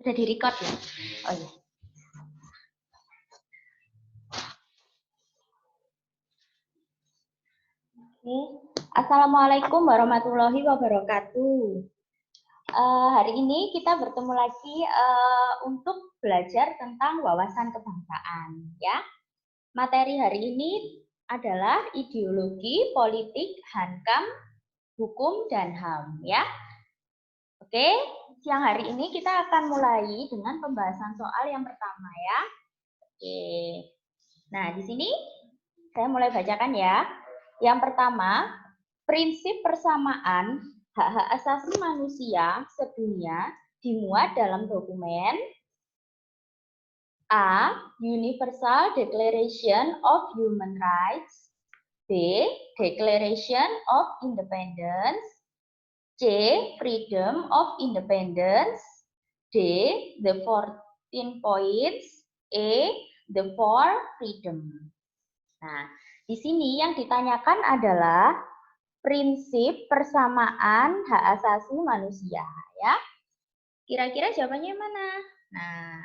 Udah di-record ya? Oh iya. Oke. Assalamualaikum warahmatullahi wabarakatuh. Hari ini kita bertemu lagi untuk belajar tentang wawasan kebangsaan, ya. Materi hari ini adalah ideologi, politik, hankam, hukum, dan HAM, ya. Oke, siang hari ini kita akan mulai dengan pembahasan soal yang pertama, ya. Oke. Nah, di sini saya mulai bacakan ya. Yang pertama, prinsip persamaan hak-hak asasi manusia sedunia dimuat dalam dokumen A. Universal Declaration of Human Rights, B. Declaration of Independence, C. Freedom of Independence, D. The 14 Points, E. The 4 Freedom. Nah, di sini yang ditanyakan adalah prinsip persamaan hak asasi manusia, ya. Kira-kira jawabannya mana? Nah,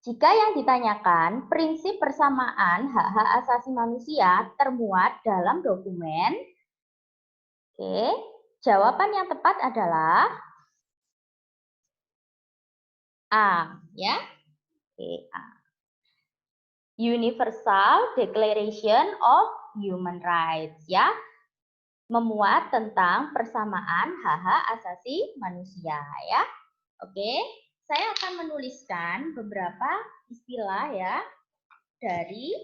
jika yang ditanyakan prinsip persamaan hak-hak asasi manusia termuat dalam dokumen, oke, jawaban yang tepat adalah A, ya. Oke, A. Universal Declaration of Human Rights, ya. Memuat tentang persamaan hak-hak asasi manusia, ya. Oke, saya akan menuliskan beberapa istilah ya dari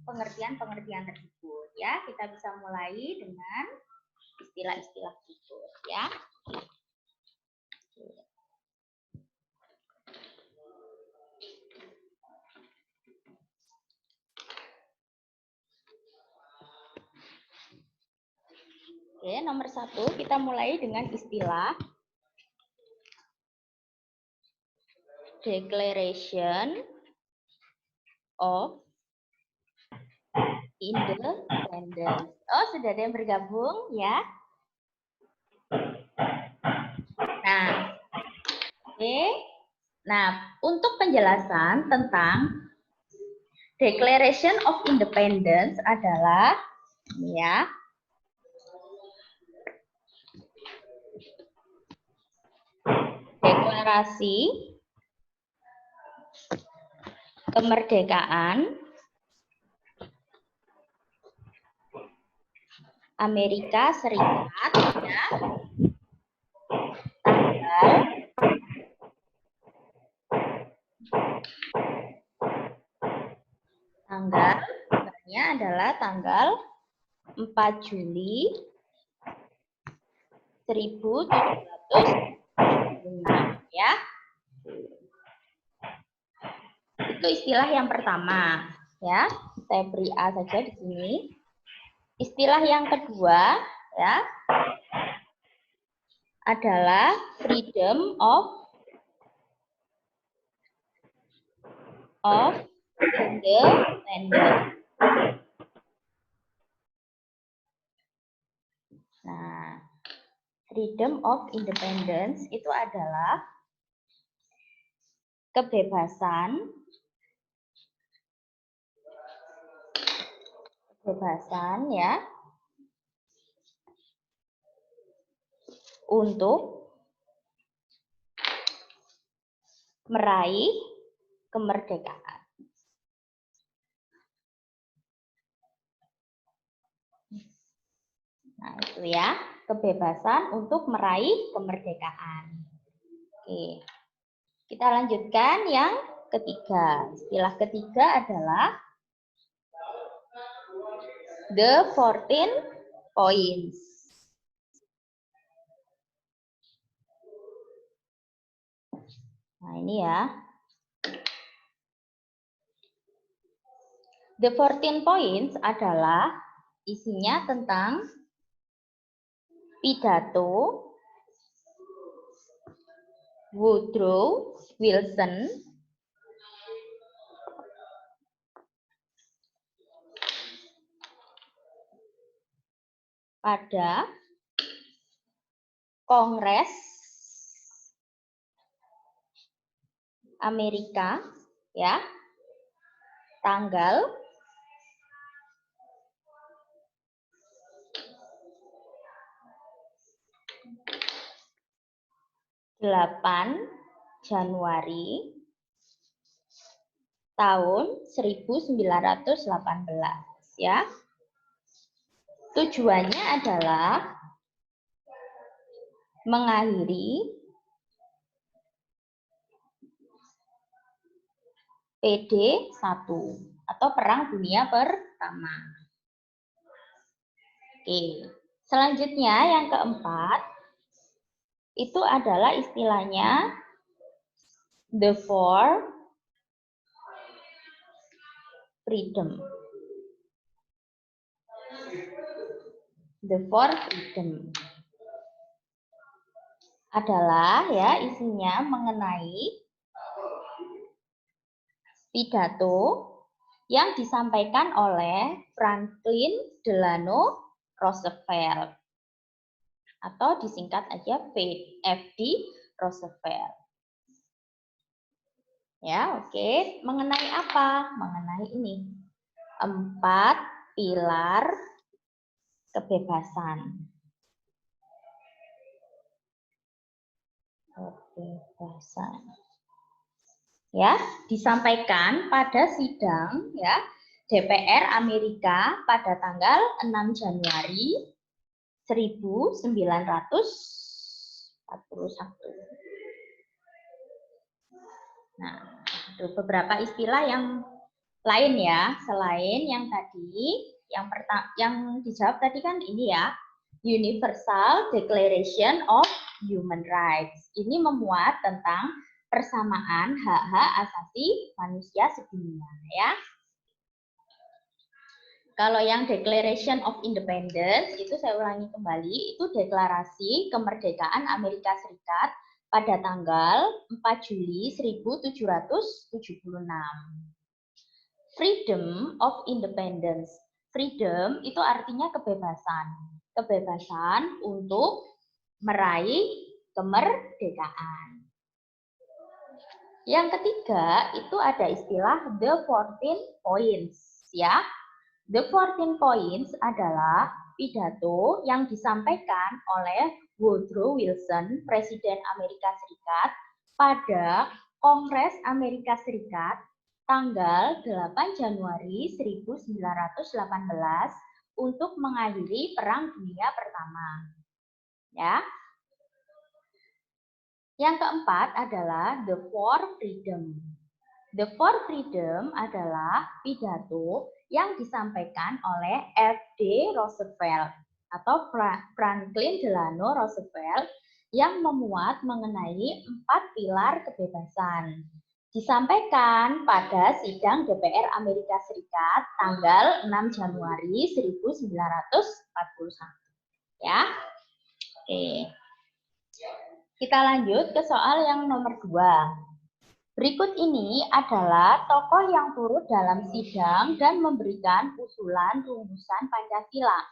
pengertian-pengertian tersebut, ya. Kita bisa mulai dengan istilah-istilah berikut, ya. Oke, nomor 1 kita mulai dengan istilah Declaration of Independence. Oh, sudah ada yang bergabung ya. Nah, oke. Nah, untuk penjelasan tentang Declaration of Independence adalah ini ya. Deklarasi kemerdekaan Amerika Serikat ya. Tanggalnya adalah tanggal 4 Juli 1776 ya. Itu istilah yang pertama ya. Saya beri A saja di sini. Istilah yang kedua ya adalah freedom of independence. Nah, freedom of independence itu adalah kebebasan ya untuk meraih kemerdekaan. Nah, itu ya, kebebasan untuk meraih kemerdekaan. Oke. Kita lanjutkan yang ketiga. Istilah ketiga adalah the 14 points. Nah, ini ya. The 14 points adalah isinya tentang pidato Woodrow Wilson pada Kongres Amerika, ya, tanggal 8 Januari tahun 1918, ya. Tujuannya adalah mengakhiri PD-1 atau Perang Dunia Pertama. Oke. Selanjutnya yang keempat itu adalah istilahnya the four freedom. The four freedom adalah ya isinya mengenai pidato yang disampaikan oleh Franklin Delano Roosevelt atau disingkat aja FD Roosevelt. Ya, oke. Mengenai apa? Mengenai ini. 4 pilar kebebasan. Kebebasan. Ya, disampaikan pada sidang ya DPR Amerika pada tanggal 6 Januari 1941. Nah, itu beberapa istilah yang lain ya, selain yang tadi, yang dijawab tadi kan ini ya, Universal Declaration of Human Rights. Ini memuat tentang persamaan hak-hak asasi manusia sedunia ya. Kalau yang Declaration of Independence itu saya ulangi kembali, itu deklarasi kemerdekaan Amerika Serikat pada tanggal 4 Juli 1776. Freedom of Independence. Freedom itu artinya kebebasan. Kebebasan untuk meraih kemerdekaan. Yang ketiga itu ada istilah the 14 points ya. The 14 points adalah pidato yang disampaikan oleh Woodrow Wilson, Presiden Amerika Serikat, pada Kongres Amerika Serikat tanggal 8 Januari 1918 untuk mengakhiri Perang Dunia Pertama. Ya. Yang keempat adalah the four freedom. The four freedom adalah pidato yang disampaikan oleh FD Roosevelt atau Franklin Delano Roosevelt yang memuat mengenai 4 pilar kebebasan. Disampaikan pada sidang DPR Amerika Serikat tanggal 6 Januari 1941. Ya. Oke. Kita lanjut ke soal yang nomor 2. Berikut ini adalah tokoh yang turut dalam sidang dan memberikan usulan rumusan Pancasila.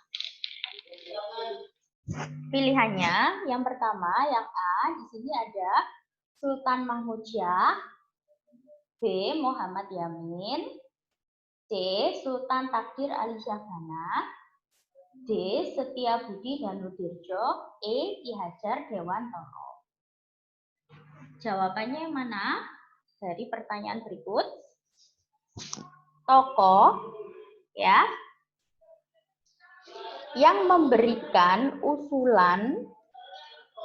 Pilihannya yang pertama, yang A, di sini ada Sultan Mahmud Syah, B, Muhammad Yamin, C, Sultan Takdir Ali Syahbana, D, Setiabudi Danudirjo, E, Ki Hajar Dewantoro. Jawabannya yang mana? Dari pertanyaan berikut, tokoh ya yang memberikan usulan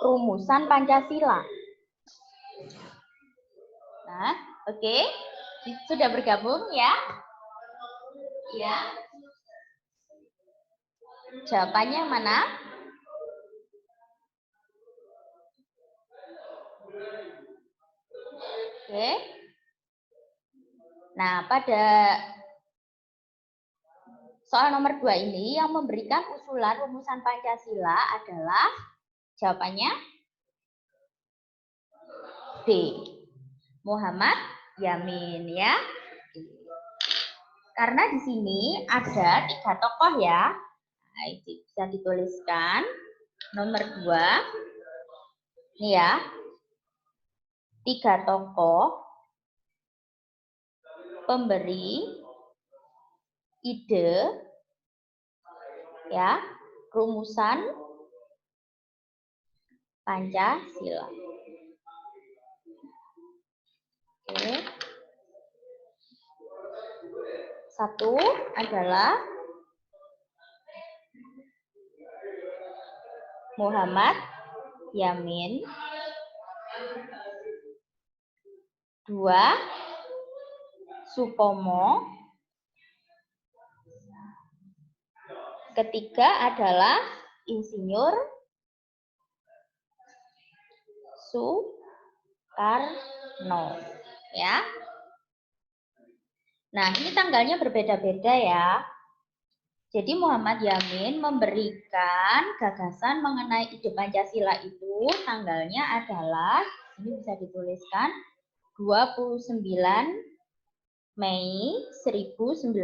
rumusan Pancasila. Nah, oke. Sudah bergabung ya? Ya. Jawabannya yang mana? Oke. Nah, pada soal nomor 2 ini yang memberikan usulan rumusan Pancasila adalah jawabannya D. Muhammad Yamin ya. Karena di sini ada 3 tokoh ya. Nah, itu bisa dituliskan. Nomor 2. Ini ya. 3 tokoh pemberi ide, ya, rumusan Pancasila. Oke. Satu adalah Muhammad Yamin. 2, Supomo. Ketiga adalah Insinyur Soekarno, ya. Nah, ini tanggalnya berbeda-beda ya. Jadi Muhammad Yamin memberikan gagasan mengenai ide Pancasila itu tanggalnya adalah, ini bisa dituliskan, 29 Mei 1945.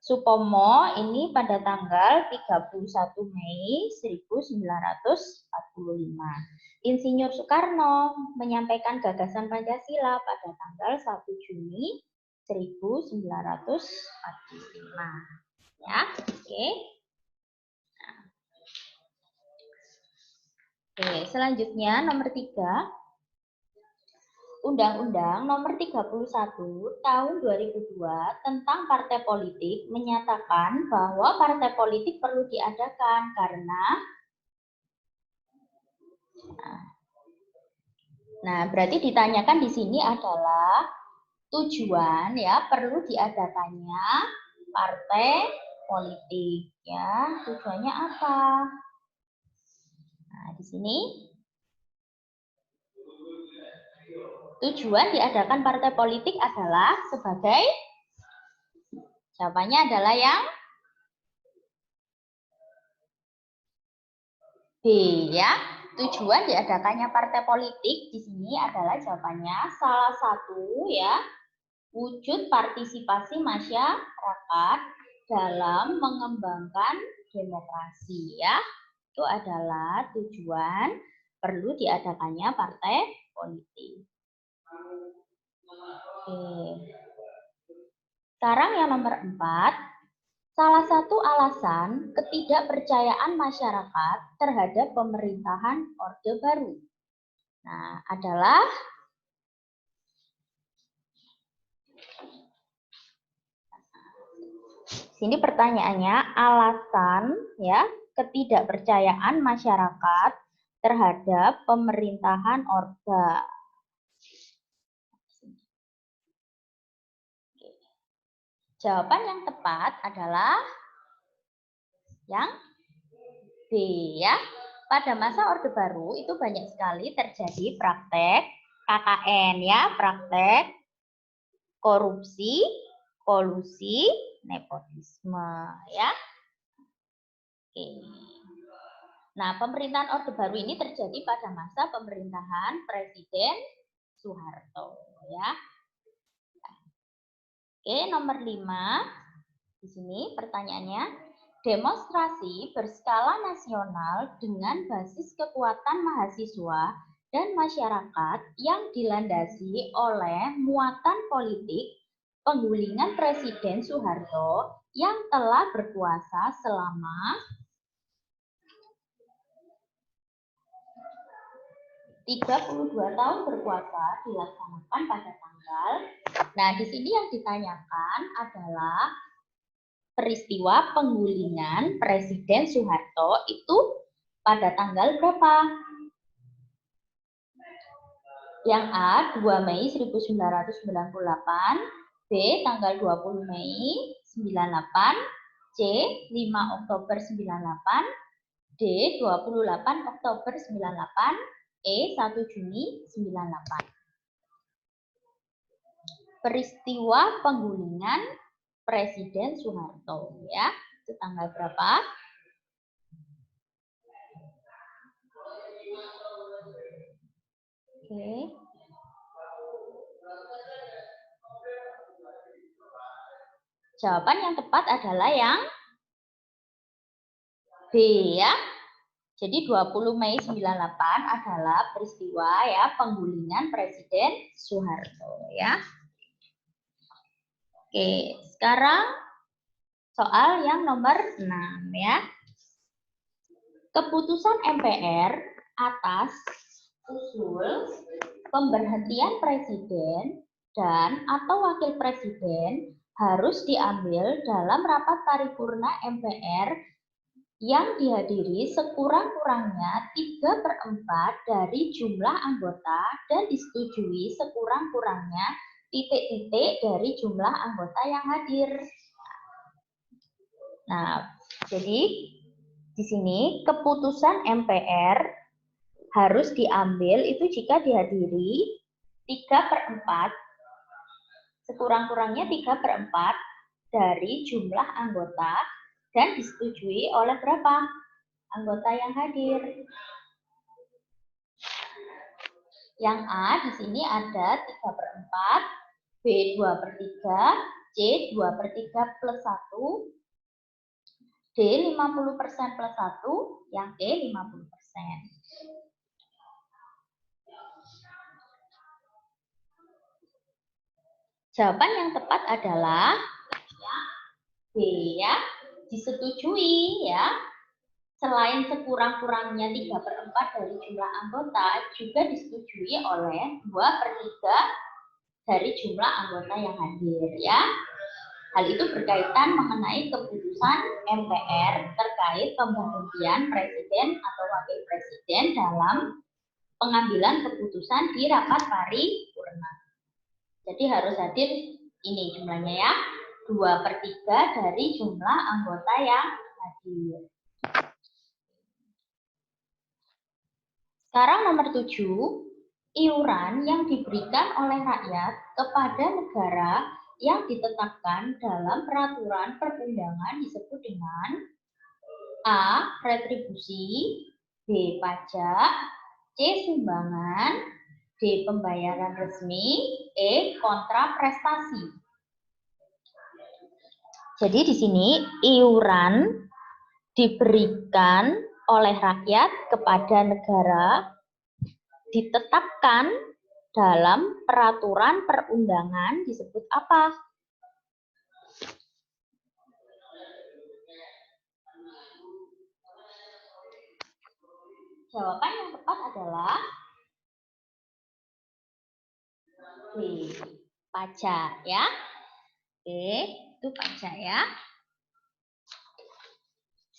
Supomo ini pada tanggal 31 Mei 1945. Insinyur Soekarno menyampaikan gagasan Pancasila pada tanggal 1 Juni 1945. Ya, oke. Oke, selanjutnya nomor 3. Undang-Undang Nomor 31 Tahun 2002 tentang Partai Politik menyatakan bahwa partai politik perlu diadakan karena berarti ditanyakan di sini adalah tujuan, ya, perlu diadakannya partai politik, ya. Tujuannya apa? Nah, di sini tujuan diadakan partai politik adalah sebagai, jawabannya adalah yang B, ya. Tujuan diadakannya partai politik di sini adalah jawabannya salah satu, ya, wujud partisipasi masyarakat dalam mengembangkan demokrasi, ya. Itu adalah tujuan perlu diadakannya partai politik. Oke. Sekarang yang nomor 4, salah satu alasan ketidakpercayaan masyarakat terhadap pemerintahan Orde Baru. Nah, adalah sini pertanyaannya, alasan, ya, ketidakpercayaan masyarakat terhadap pemerintahan Orde. Jawaban yang tepat adalah yang B, ya. Pada masa Orde Baru itu banyak sekali terjadi praktek KKN, ya, praktek korupsi, kolusi, nepotisme, ya. Oke. Nah, pemerintahan Orde Baru ini terjadi pada masa pemerintahan Presiden Soeharto, ya. Oke, nomor 5. Di sini pertanyaannya, demonstrasi berskala nasional dengan basis kekuatan mahasiswa dan masyarakat yang dilandasi oleh muatan politik penggulingan Presiden Soeharto yang telah berkuasa selama 32 tahun berkuasa dilaksanakan pada tanggal. Nah, di sini yang ditanyakan adalah peristiwa penggulingan Presiden Soeharto itu pada tanggal berapa? Yang A, 2 Mei 1998, B, tanggal 20 Mei 98, C, 5 Oktober 98, D, 28 Oktober 98, E, 1 Juni 98. Peristiwa penggulingan Presiden Soeharto, ya. Itu tanggal berapa? Oke. Jawaban yang tepat adalah yang B, ya. Jadi 20 Mei 98 adalah peristiwa ya penggulingan Presiden Soeharto ya. Oke, sekarang soal yang nomor 6 ya. Keputusan MPR atas usul pemberhentian presiden dan atau wakil presiden harus diambil dalam rapat paripurna MPR yang dihadiri sekurang-kurangnya 3/4 dari jumlah anggota dan disetujui sekurang-kurangnya titik-titik dari jumlah anggota yang hadir. Nah, jadi di sini keputusan MPR harus diambil itu jika dihadiri 3/4 sekurang-kurangnya 3/4 dari jumlah anggota dan disetujui oleh berapa anggota yang hadir. Yang A di sini ada 3/4, B 2/3, C 2/3 plus 1, D 50% plus 1, yang E 50%. Jawaban yang tepat adalah B ya, disetujui ya. Selain sekurang-kurangnya 3/4 dari jumlah anggota, juga disetujui oleh 2/3 dari jumlah anggota yang hadir ya. Hal itu berkaitan mengenai keputusan MPR terkait pemberhentian presiden atau wakil presiden dalam pengambilan keputusan di rapat paripurna. Jadi harus hadir ini jumlahnya ya, 2/3 dari jumlah anggota yang hadir. Sekarang nomor 7, iuran yang diberikan oleh rakyat kepada negara yang ditetapkan dalam peraturan perundangan disebut dengan A. Retribusi, B. Pajak, C. Sumbangan, D. Pembayaran resmi, E. Kontra prestasi. Jadi di sini iuran diberikan oleh rakyat kepada negara ditetapkan dalam peraturan perundangan disebut apa? Jawaban yang tepat adalah B, pajak ya. Oke, itu pajak ya.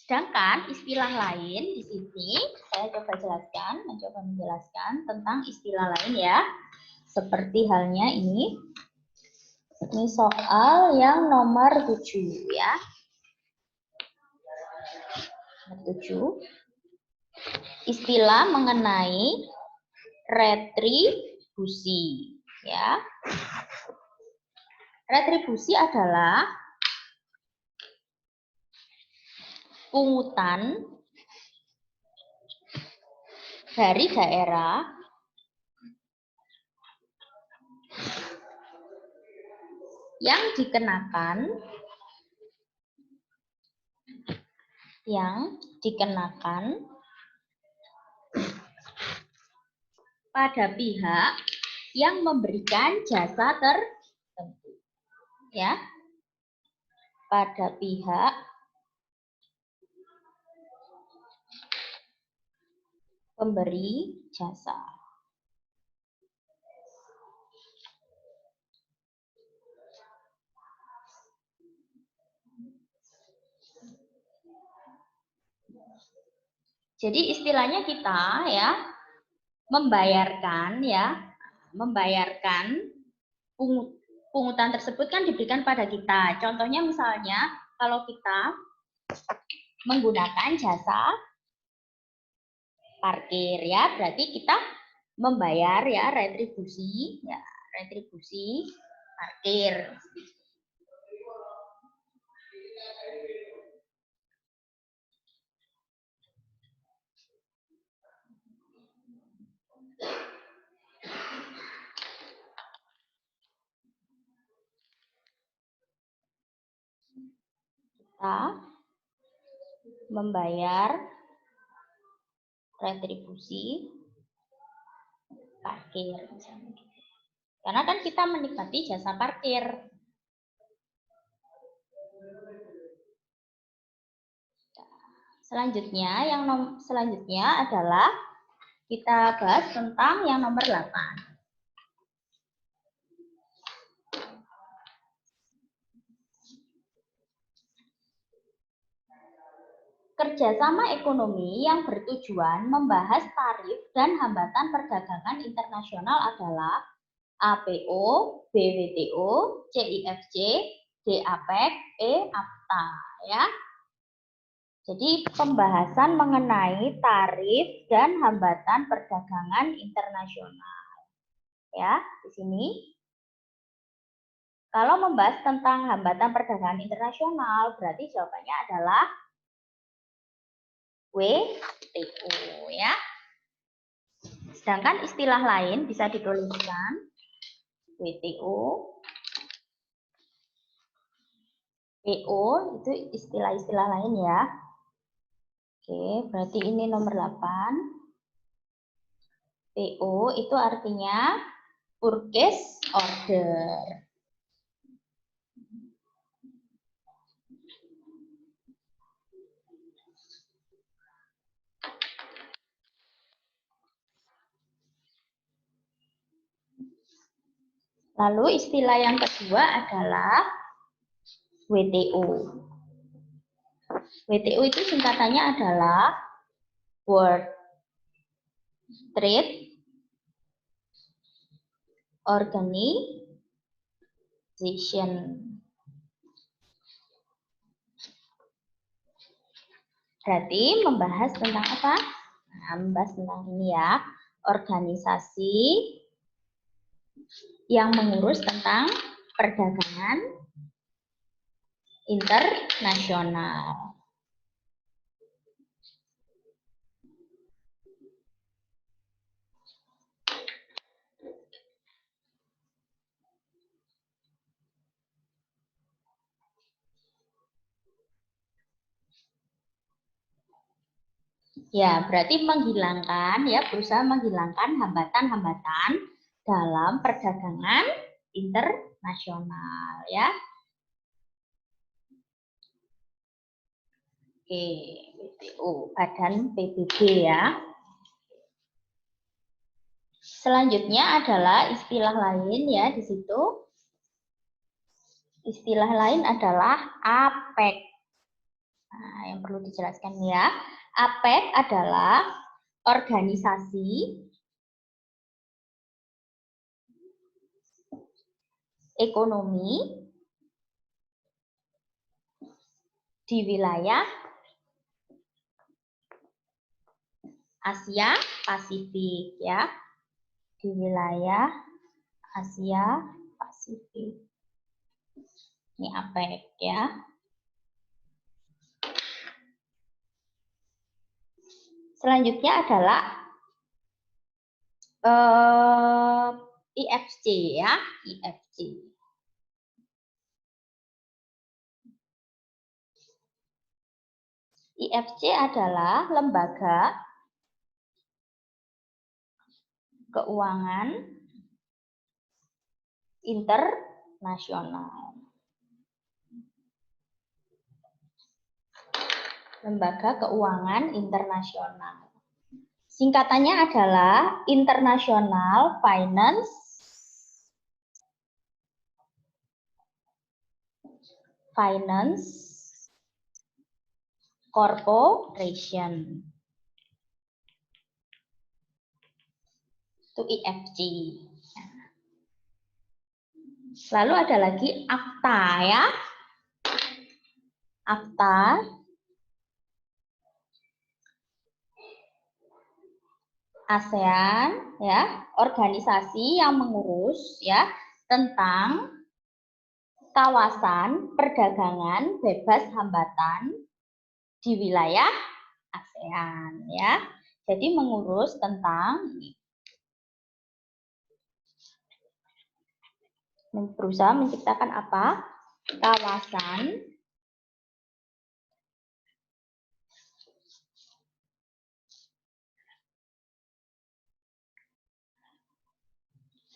Sedangkan istilah lain di sini saya mencoba menjelaskan tentang istilah lain ya. Seperti halnya ini. Ini soal yang nomor 7 ya. Nomor 7. Istilah mengenai retribusi ya. Retribusi adalah pungutan dari daerah yang dikenakan pada pihak yang memberikan jasa tertentu ya, pada pihak pemberi jasa. Jadi istilahnya kita ya membayarkan pungutan tersebut kan diberikan pada kita. Contohnya misalnya kalau kita menggunakan jasa parkir ya, berarti kita membayar ya retribusi parkir. Kita membayar retribusi parkir. Karena kan kita menikmati jasa parkir. Selanjutnya, selanjutnya adalah kita bahas tentang yang nomor 8. Kerjasama ekonomi yang bertujuan membahas tarif dan hambatan perdagangan internasional adalah APO, BWTO, CIFC, DAPEC, AFTA, ya. Jadi pembahasan mengenai tarif dan hambatan perdagangan internasional. Ya, di sini. Kalau membahas tentang hambatan perdagangan internasional, berarti jawabannya adalah WTO, ya. Sedangkan istilah lain bisa dituliskan WTO, PO itu istilah-istilah lain ya. Oke, berarti ini nomor 8. PO itu artinya purchase order. Lalu istilah yang kedua adalah WTO. WTO itu singkatannya adalah World Trade Organization. Berarti membahas tentang apa? Nah, membahas tentang ini ya, organisasi yang mengurus tentang perdagangan internasional. Ya, berarti menghilangkan ya, berusaha menghilangkan hambatan-hambatan dalam perdagangan internasional ya. Oke, WTO, Badan PBB ya. Selanjutnya adalah istilah lain ya di situ. Istilah lain adalah APEC. Nah, yang perlu dijelaskan ya. APEC adalah organisasi ekonomi di wilayah Asia Pasifik ya. Di wilayah Asia Pasifik. Ini APEC ya. Selanjutnya adalah IFC ya, IFC. IFC adalah lembaga keuangan internasional. Lembaga keuangan internasional. Singkatannya adalah International Finance Corporation. Itu IFC. Lalu ada lagi AFTA ya. AFTA ASEAN ya, organisasi yang mengurus ya tentang kawasan perdagangan bebas hambatan di wilayah ASEAN ya. Jadi mengurus tentang berusaha menciptakan apa? Kawasan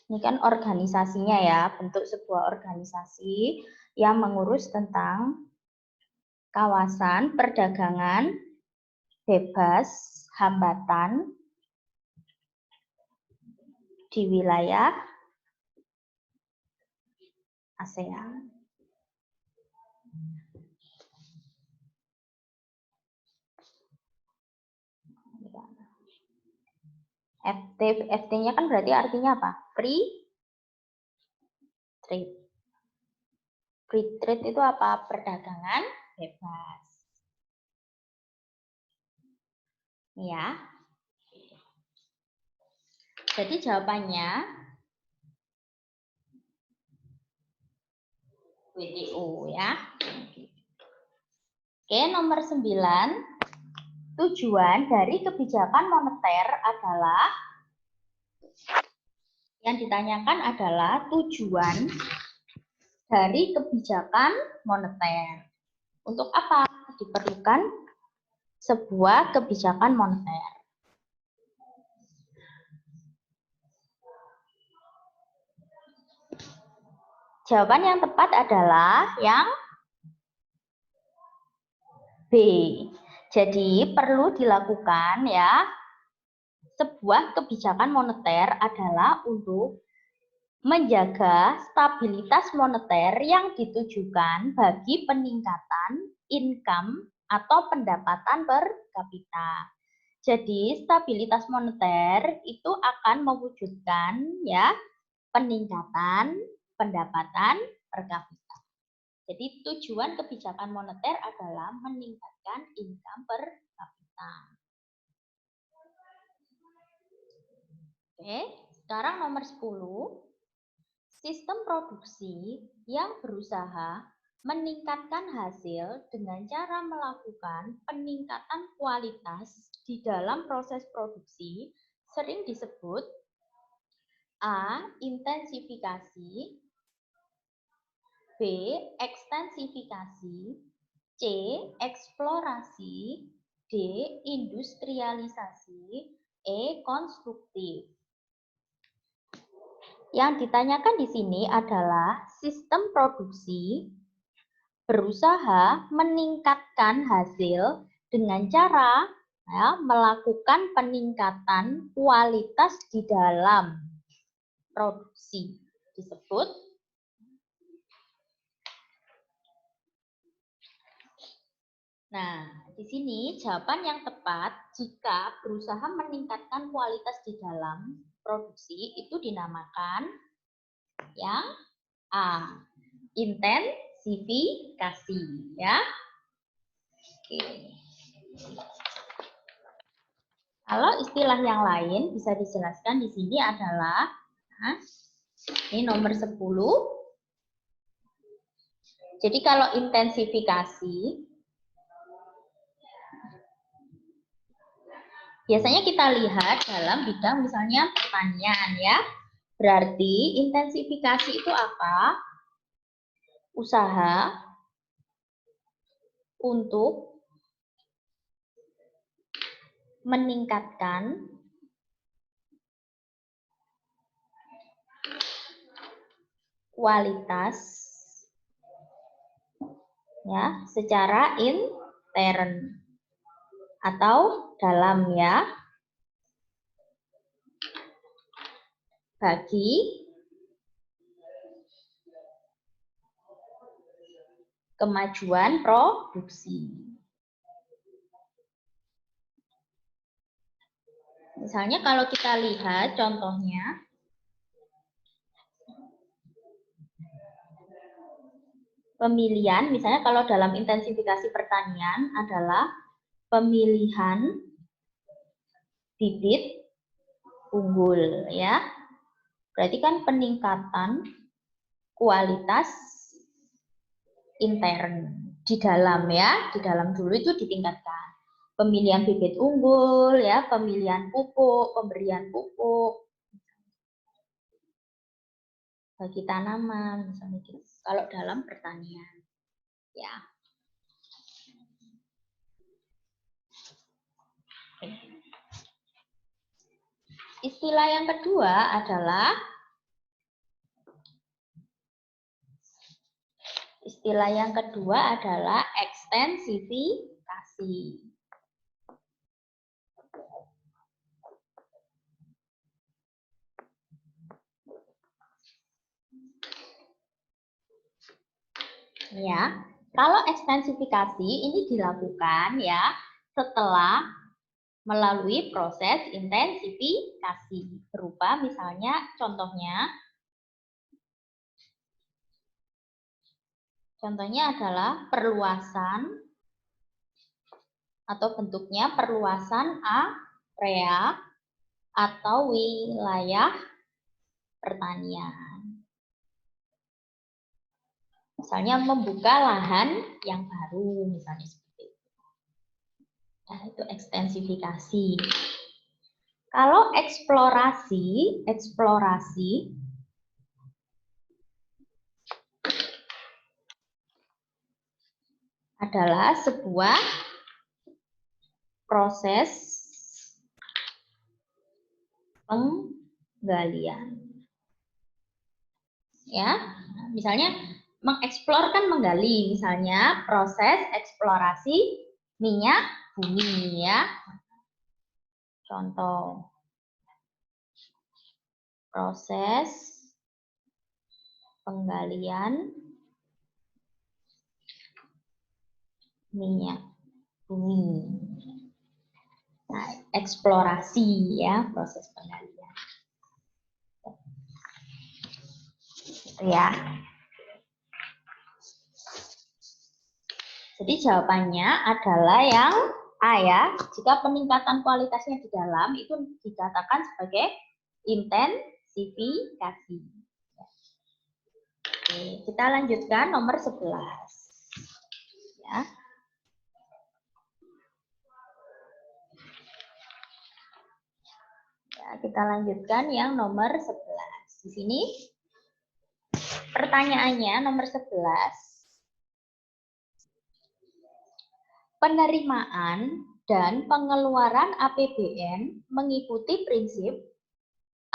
Ini kan organisasinya ya, bentuk sebuah organisasi yang mengurus tentang kawasan perdagangan bebas hambatan di wilayah ASEAN. FT-nya kan berarti artinya apa? Free trade. Free trade itu apa? Perdagangan bebas. Ya. Jadi jawabannya WTO ya. Oke, nomor 9. Tujuan dari kebijakan moneter adalah, yang ditanyakan adalah tujuan dari kebijakan moneter. Untuk apa diperlukan sebuah kebijakan moneter? Jawaban yang tepat adalah yang B. Jadi perlu dilakukan ya, sebuah kebijakan moneter adalah untuk menjaga stabilitas moneter yang ditujukan bagi peningkatan income atau pendapatan per kapita. Jadi stabilitas moneter itu akan mewujudkan ya peningkatan pendapatan per kapita. Jadi tujuan kebijakan moneter adalah meningkatkan income per kapita. Oke, sekarang nomor 10. Sistem produksi yang berusaha meningkatkan hasil dengan cara melakukan peningkatan kualitas di dalam proses produksi sering disebut A. Intensifikasi, B. Ekstensifikasi, C. Eksplorasi, D. Industrialisasi, E. Konstruktif. Yang ditanyakan di sini adalah sistem produksi berusaha meningkatkan hasil dengan cara ya, melakukan peningkatan kualitas di dalam produksi. Disebut Nah, di sini jawaban yang tepat jika berusaha meningkatkan kualitas di dalam produksi itu dinamakan yang A. Intensifikasi ya. Oke. Kalau istilah yang lain bisa dijelaskan di sini adalah ini nomor 10. Jadi kalau intensifikasi biasanya kita lihat dalam bidang misalnya pertanian ya. Berarti intensifikasi itu apa? Usaha untuk meningkatkan kualitas ya secara intern atau dalam ya bagi kemajuan produksi. Misalnya kalau kita lihat contohnya pemilihan, misalnya kalau dalam intensifikasi pertanian adalah pemilihan bibit unggul ya. Berarti kan peningkatan kualitas intern di dalam ya, di dalam dulu itu ditingkatkan. Pemilihan bibit unggul ya, pemilihan pupuk, pemberian pupuk bagi tanaman misalnya gitu. Kalau dalam pertanian ya. Istilah yang kedua adalah Istilah yang kedua adalah ekstensifikasi. Ya, kalau ekstensifikasi ini dilakukan ya setelah melalui proses intensifikasi berupa misalnya contohnya adalah perluasan atau bentuknya perluasan area atau wilayah pertanian. Misalnya membuka lahan yang baru, misalnya seperti itu. Nah, itu ekstensifikasi. Kalau eksplorasi adalah sebuah proses penggalian. Ya, misalnya mengeksplor kan menggali, misalnya proses eksplorasi minyak bumi ya. Contoh proses penggalian minyak bumi. Nah, eksplorasi ya, proses penggalian. Ya. Jadi jawabannya adalah yang A ya. Jika peningkatan kualitasnya di dalam itu dikatakan sebagai intensifikasi. Oke, kita lanjutkan nomor 11. Ya. Ya, kita lanjutkan yang nomor 11. Di sini pertanyaannya nomor 11. Penerimaan dan pengeluaran APBN mengikuti prinsip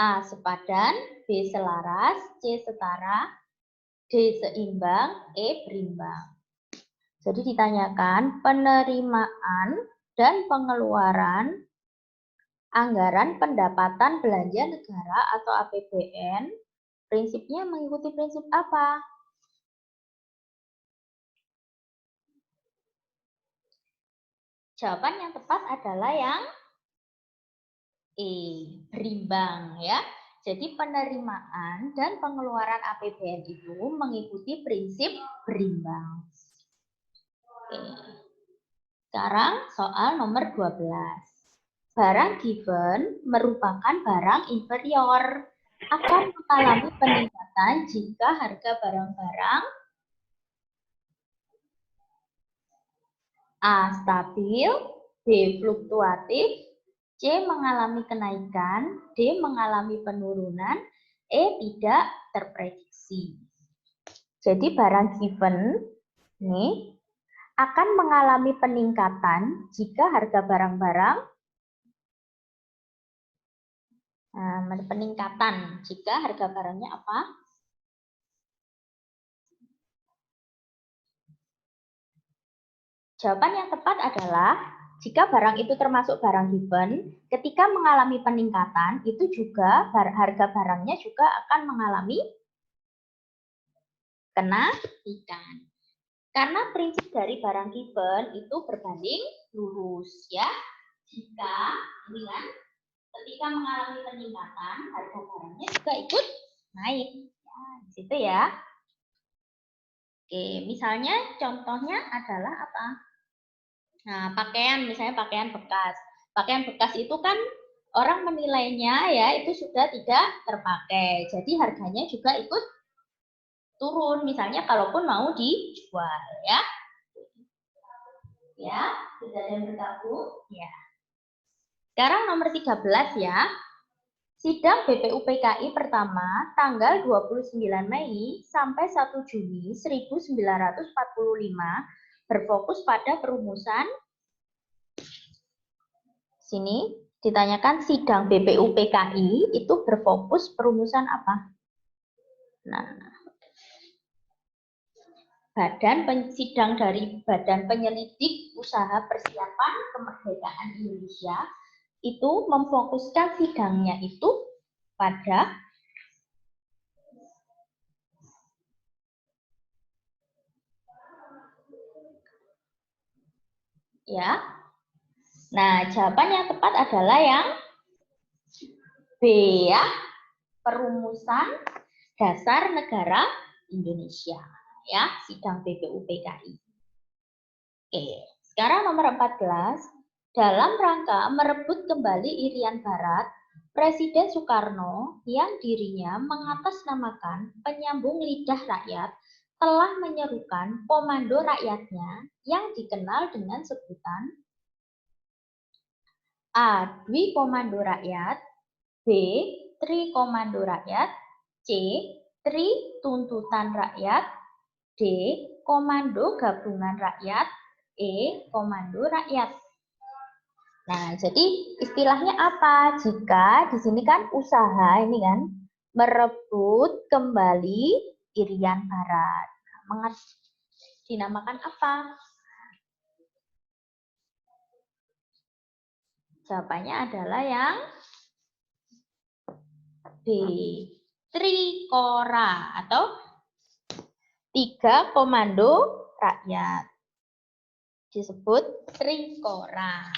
A sepadan, B selaras, C setara, D seimbang, E berimbang. Jadi ditanyakan penerimaan dan pengeluaran anggaran pendapatan belanja negara atau APBN prinsipnya mengikuti prinsip apa? Jawaban yang tepat adalah yang E, berimbang ya. Jadi penerimaan dan pengeluaran APBN itu mengikuti prinsip berimbang. Oke. Sekarang soal nomor 12. Barang given merupakan barang inferior akan mengalami peningkatan jika harga barang-barang A stabil, B fluktuatif, C mengalami kenaikan, D mengalami penurunan, E tidak terprediksi. Jadi barang given ini akan mengalami peningkatan jika harga barang-barang peningkatan jika harga barangnya apa? Jawaban yang tepat adalah jika barang itu termasuk barang given, ketika mengalami peningkatan, itu juga harga barangnya juga akan mengalami kenaikan. Karena prinsip dari barang given itu berbanding lurus ya. Jika dengan ketika mengalami peningkatan, harga barangnya juga ikut naik. Ya, di situ ya. Oke, misalnya contohnya adalah apa? Nah, pakaian, misalnya pakaian bekas. Pakaian bekas itu kan orang menilainya ya itu sudah tidak terpakai. Jadi harganya juga ikut turun. Misalnya kalaupun mau dijual ya. Ya, sudah ada yang bergabung? Ya. Sekarang nomor 13 ya. Sidang BPUPKI pertama tanggal 29 Mei sampai 1 Juni 1945 berfokus pada perumusan. Sini ditanyakan sidang BPUPKI itu berfokus perumusan apa? Nah, sidang dari Badan Penyelidik Usaha Persiapan Kemerdekaan Indonesia itu memfokuskan sidangnya itu pada ya. Nah, jawaban yang tepat adalah yang B ya, perumusan dasar negara Indonesia ya, sidang BPUPKI. Oke, sekarang nomor 14. Dalam rangka merebut kembali Irian Barat, Presiden Soekarno yang dirinya mengatasnamakan penyambung lidah rakyat telah menyerukan komando rakyatnya yang dikenal dengan sebutan A. Dwi Komando Rakyat, B. Tri Komando Rakyat, C. Tri Tuntutan Rakyat, D. Komando Gabungan Rakyat, E. Komando Rakyat. Nah, jadi istilahnya apa? Jika di sini kan usaha ini kan merebut kembali Irian Barat. Dinamakan apa? Jawabannya adalah yang B. Trikora atau tiga komando rakyat. Disebut Trikora.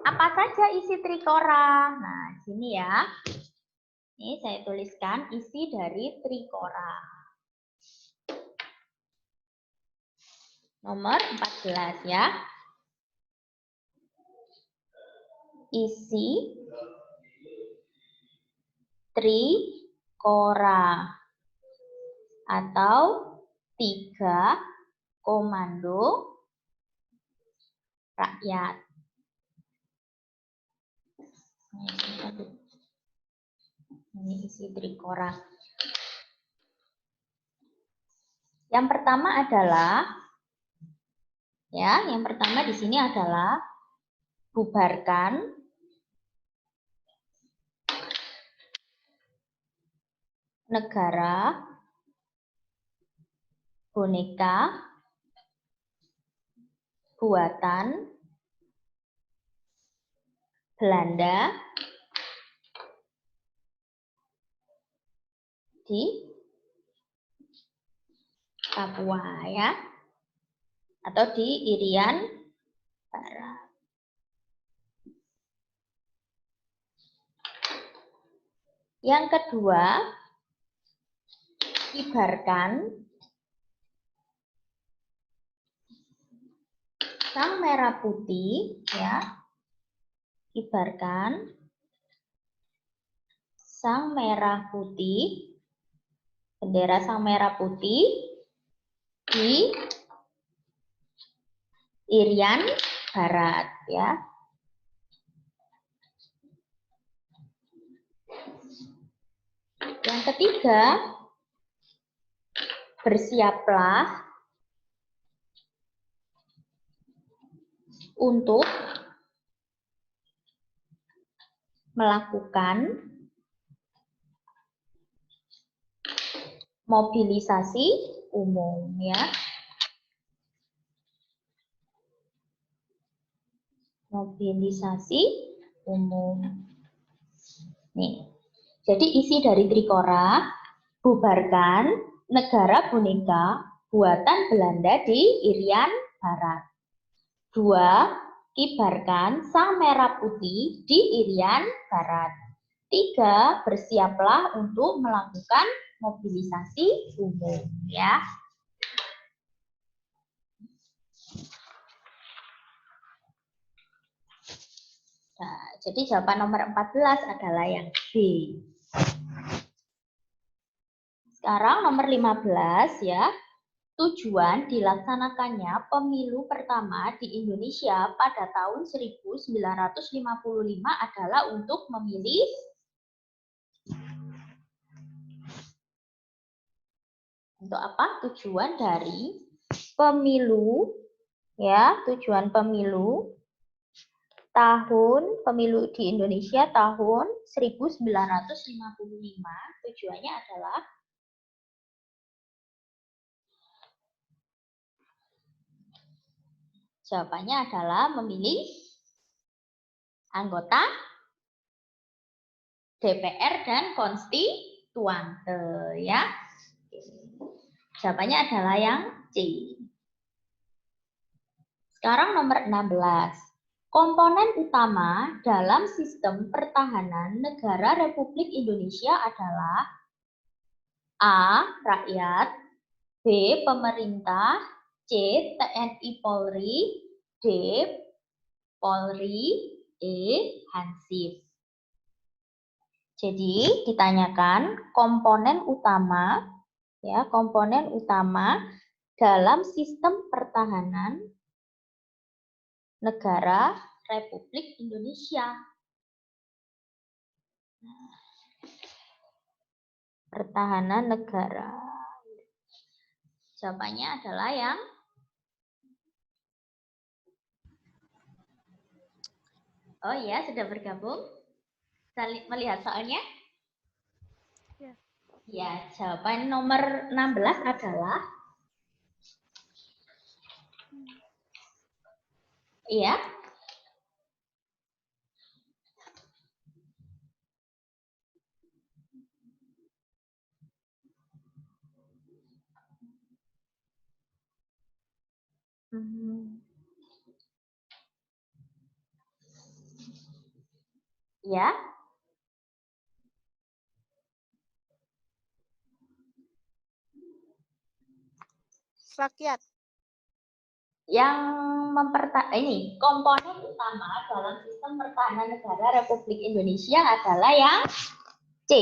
Apa saja isi Trikora? Nah, sini ya. Ini saya tuliskan isi dari Trikora. Nomor 14 ya. Isi Trikora atau tiga komando rakyat. Ini isi Trikora. Yang pertama adalah yang pertama di sini adalah bubarkan negara boneka buatan Belanda di Papua ya, atau di Irian Barat. Yang kedua, kibarkan Sang Merah Putih ya. Kibarkan Sang Merah Putih, bendera Sang Merah Putih di Irian Barat ya. Yang ketiga, bersiaplah untuk melakukan mobilisasi umum ya. Mobilisasi umum. Nih. Jadi isi dari Trikora, bubarkan negara boneka buatan Belanda di Irian Barat. 2. Kibarkan Sang Merah Putih di Irian Barat. 3. Bersiaplah untuk melakukan mobilisasi umum ya. Nah, jadi jawaban nomor 14 adalah yang B. Sekarang nomor 15 ya. Tujuan dilaksanakannya pemilu pertama di Indonesia pada tahun 1955 adalah untuk memilih untuk apa? Tujuan dari pemilu ya, tujuan pemilu di Indonesia tahun 1955 tujuannya adalah Jawabannya adalah memilih anggota DPR dan konstituante ya. Jawabannya adalah yang C. Sekarang nomor 16. Komponen utama dalam sistem pertahanan negara Republik Indonesia adalah A. Rakyat, B. Pemerintah, C. TNI Polri, D. Polri, E. Hansip. Jadi ditanyakan komponen utama ya, komponen utama dalam sistem pertahanan negara Republik Indonesia. Pertahanan negara. Jawabannya adalah yang Oh ya, sudah bergabung? Melihat soalnya? Ya. Ya, jawaban nomor 16 adalah iya. Ya. Rakyat. Yang ini komponen utama dalam sistem pertahanan negara Republik Indonesia adalah yang C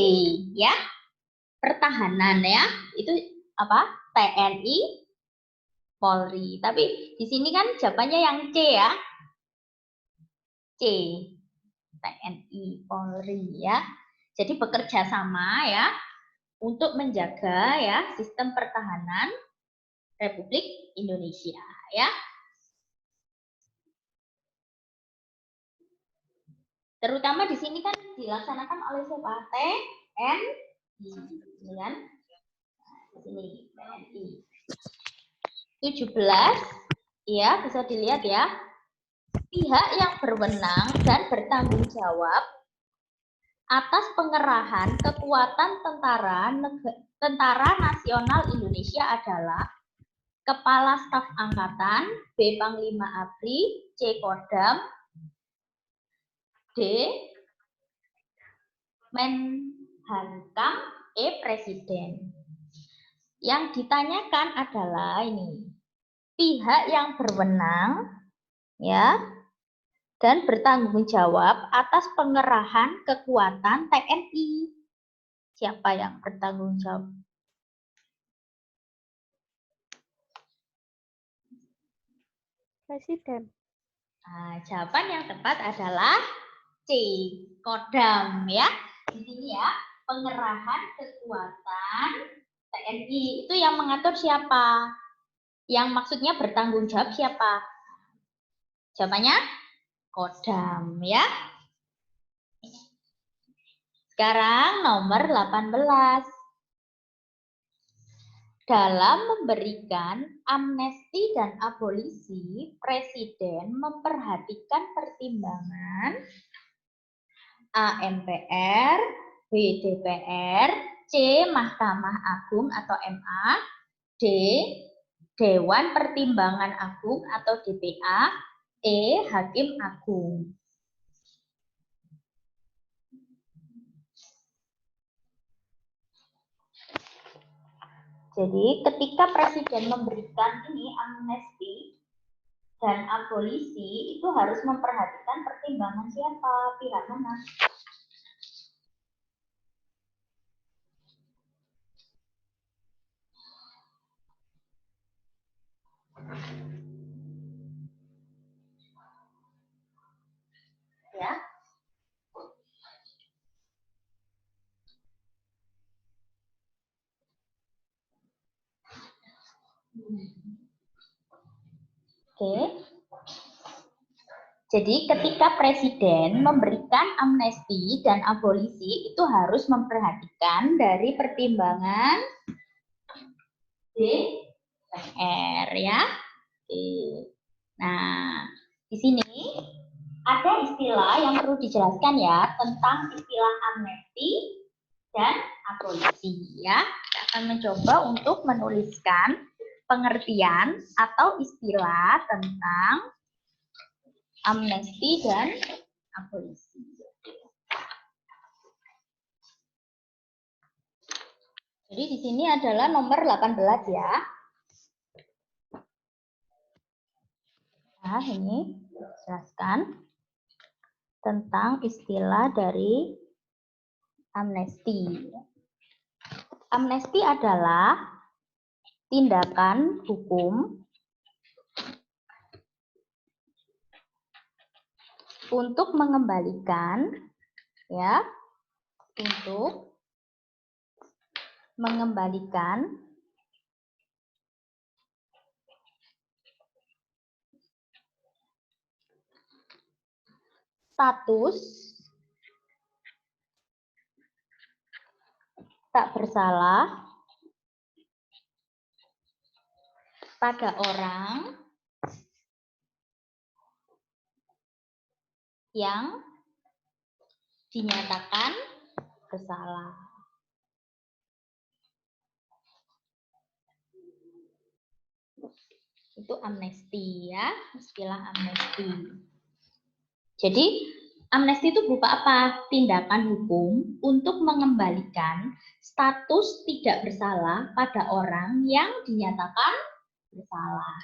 ya. Pertahanan ya. Itu apa? TNI Polri. Tapi di sini kan jawabannya yang C ya. C. TNI Polri ya. Jadi bekerja sama ya untuk menjaga ya sistem pertahanan Republik Indonesia ya. Terutama di sini kan dilaksanakan oleh siapa? TNI, kan? Di sini TNI. 17 ya, bisa dilihat ya. Pihak yang berwenang dan bertanggung jawab atas pengerahan kekuatan Tentara Nasional Indonesia adalah Kepala Staf Angkatan, B. Panglima ABRI, C. Kodam, D. Menhankam, E. Presiden. Yang ditanyakan adalah ini, pihak yang berwenang ya dan bertanggung jawab atas pengerahan kekuatan TNI. Siapa yang bertanggung jawab? Presiden. Nah, jawaban yang tepat adalah C. Kodam ya. Di sini ya, pengerahan kekuatan TNI itu yang mengatur siapa? Yang maksudnya bertanggung jawab siapa? Jawabannya Kodam ya. Sekarang nomor 18. Dalam memberikan amnesti dan abolisi, Presiden memperhatikan pertimbangan A. MPR, B. DPR, C. Mahkamah Agung atau MA, D. Dewan Pertimbangan Agung atau DPA, E. Hakim Agung. Jadi ketika Presiden memberikan ini amnesti dan abolisi itu harus memperhatikan pertimbangan siapa, pihak mana. Ya. Oke. Jadi ketika Presiden memberikan amnesti dan abolisi itu harus memperhatikan dari pertimbangan DPR ya. Oke. Nah, di sini ada istilah yang perlu dijelaskan ya tentang istilah amnesti dan abolisi ya. Kita akan mencoba untuk menuliskan pengertian atau istilah tentang amnesti dan abolisi. Jadi di sini adalah nomor 18 ya. Nah, ini jelaskan tentang istilah dari amnesti. Amnesti adalah tindakan hukum untuk mengembalikan ya, untuk mengembalikan status tak bersalah pada orang yang dinyatakan bersalah. Itu amnesti ya, istilah amnesti. Jadi amnesti itu berupa apa? Tindakan hukum untuk mengembalikan status tidak bersalah pada orang yang dinyatakan bersalah.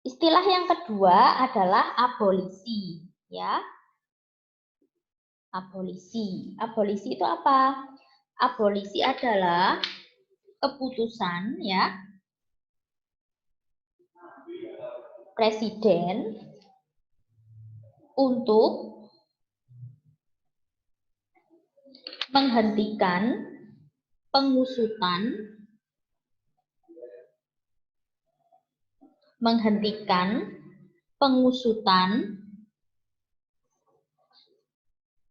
Istilah yang kedua adalah abolisi, ya. Abolisi. Abolisi itu apa? Abolisi adalah keputusan ya presiden untuk menghentikan pengusutan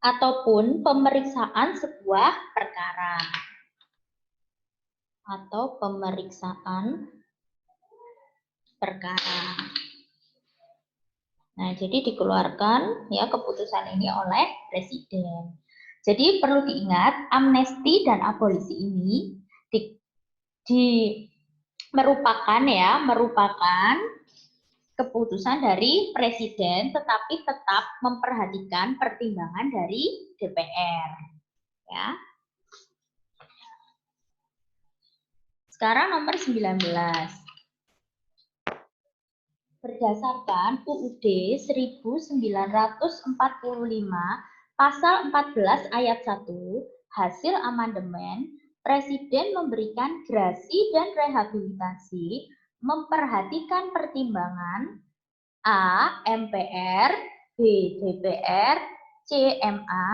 ataupun pemeriksaan sebuah perkara atau pemeriksaan perkara. Nah, jadi dikeluarkan ya keputusan ini oleh presiden. Jadi perlu diingat amnesti dan abolisi ini merupakan keputusan dari presiden, tetapi tetap memperhatikan pertimbangan dari DPR. Ya. Sekarang nomor 19. Berdasarkan UUD 1945 pasal 14 ayat 1 hasil amandemen, Presiden memberikan grasi dan rehabilitasi memperhatikan pertimbangan A. MPR, B. DPR, C. MA,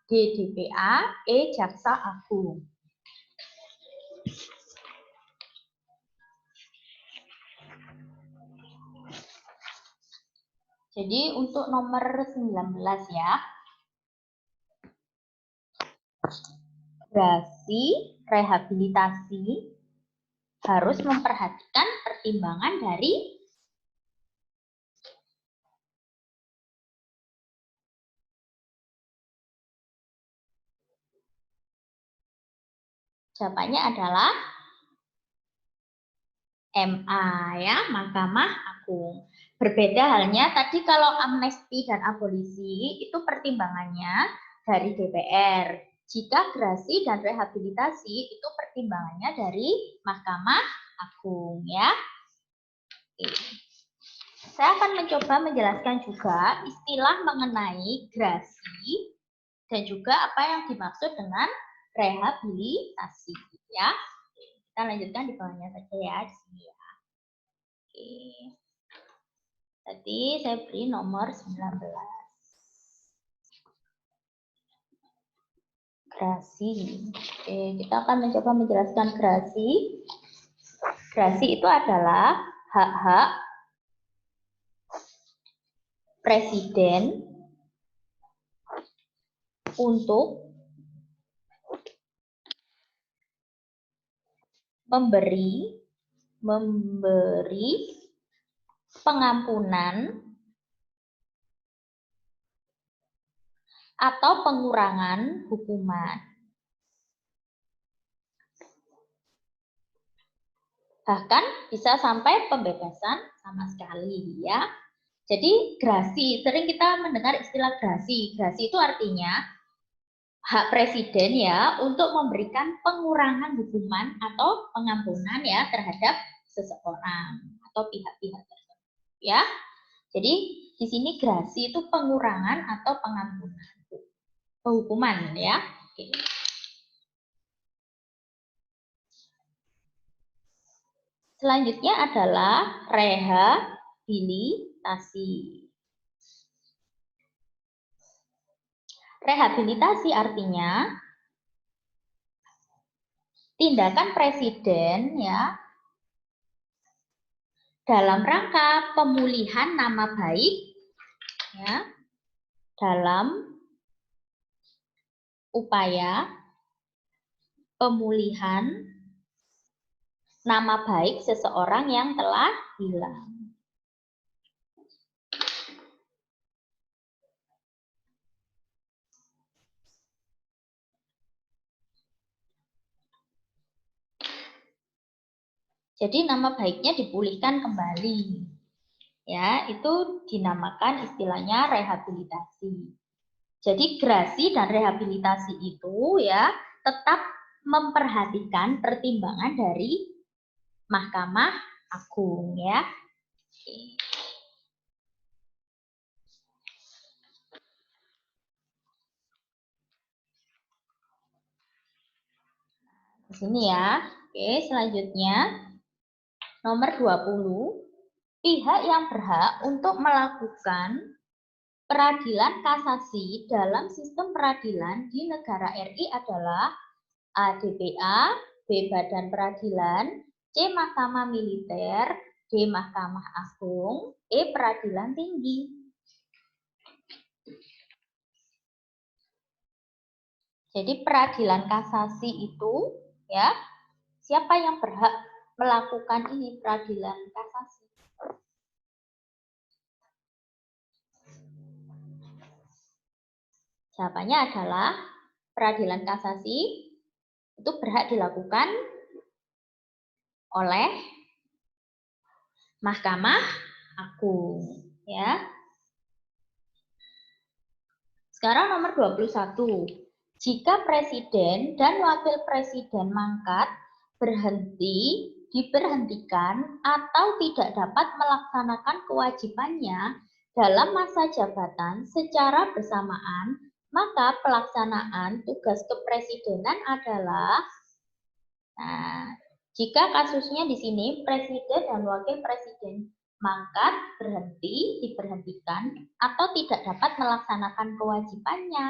D. DPA, E. Jaksa Agung. Jadi untuk nomor 19 ya. Grasi, rehabilitasi harus memperhatikan pertimbangan dari jawabannya adalah MA ya, Mahkamah Agung. Berbeda halnya tadi kalau amnesti dan abolisi itu pertimbangannya dari DPR. Jika grasi dan rehabilitasi itu pertimbangannya dari Mahkamah Agung ya. Oke. Saya akan mencoba menjelaskan juga istilah mengenai grasi dan juga apa yang dimaksud dengan rehabilitasi ya. Kita lanjutkan di bawahnya saja ya di sini ya. Oke. Tadi saya beri nomor 19. Grasi. Oke, kita akan mencoba menjelaskan grasi. Grasi itu adalah hak-hak presiden untuk memberi memberi pengampunan atau pengurangan hukuman. Bahkan bisa sampai pembebasan sama sekali ya. Jadi grasi, sering kita mendengar istilah grasi. Grasi itu artinya hak presiden ya untuk memberikan pengurangan hukuman atau pengampunan ya terhadap seseorang atau pihak-pihak tertentu ya. Jadi di sini grasi itu pengurangan atau pengampunan hukuman ya. Oke. Selanjutnya adalah rehabilitasi. Rehabilitasi artinya tindakan presiden ya dalam rangka pemulihan nama baik ya dalam upaya pemulihan nama baik seseorang yang telah hilang. Jadi nama baiknya dipulihkan kembali. Ya, itu dinamakan istilahnya rehabilitasi. Jadi grasi dan rehabilitasi itu ya tetap memperhatikan pertimbangan dari Mahkamah Agung ya. Di sini ya. Oke, selanjutnya nomor 20. Pihak yang berhak untuk melakukan peradilan kasasi dalam sistem peradilan di negara RI adalah A. DPA, B. Badan Peradilan, C. Mahkamah Militer, D. Mahkamah Agung, E. Peradilan Tinggi. Jadi peradilan kasasi itu ya siapa yang berhak melakukan ini peradilan kasasi? Jawabannya adalah peradilan kasasi itu berhak dilakukan oleh Mahkamah Agung ya. Sekarang nomor 21. Jika presiden dan wakil presiden mangkat berhenti, diberhentikan atau tidak dapat melaksanakan kewajibannya dalam masa jabatan secara bersamaan, maka pelaksanaan tugas kepresidenan adalah jika kasusnya di sini presiden dan wakil presiden mangkat, berhenti, diberhentikan, atau tidak dapat melaksanakan kewajibannya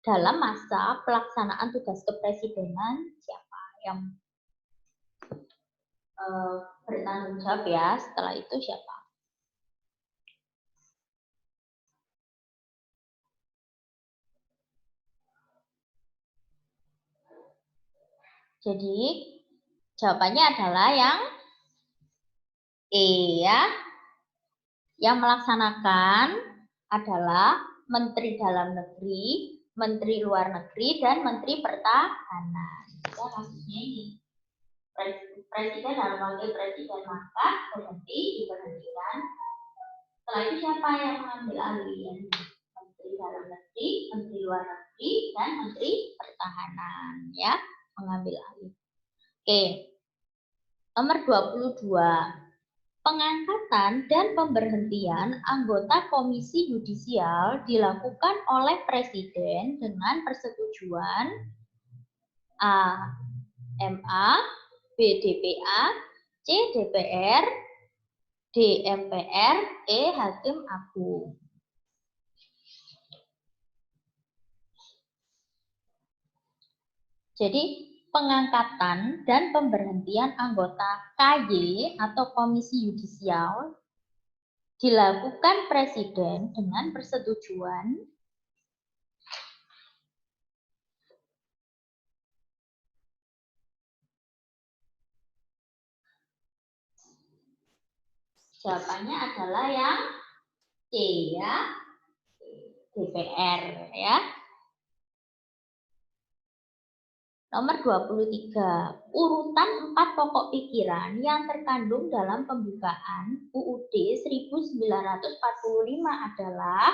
dalam masa pelaksanaan tugas kepresidenan, siapa yang bertanggung jawab ya, setelah itu siapa? Jadi jawabannya adalah yang E ya. Yang melaksanakan adalah Menteri Dalam Negeri, Menteri Luar Negeri, dan Menteri Pertahanan. Ya, kasusnya ini. Presiden dan wakil presiden mangkat, berhenti, diberhentikan. Setelah itu siapa yang mengambil alih? Menteri Dalam Negeri, Menteri Luar Negeri, dan Menteri Pertahanan. Ya, mengambil alih. Oke. Nomor 22. Pengangkatan dan pemberhentian anggota Komisi Yudisial dilakukan oleh Presiden dengan persetujuan A. MA, B. DPA, C. DPR, D. MPR, E. Hakim Agung. Jadi pengangkatan dan pemberhentian anggota KY atau Komisi Yudisial dilakukan Presiden dengan persetujuan Jawabannya adalah yang C ya. DPR ya. Nomor 23. Urutan 4 pokok pikiran yang terkandung dalam pembukaan UUD 1945 adalah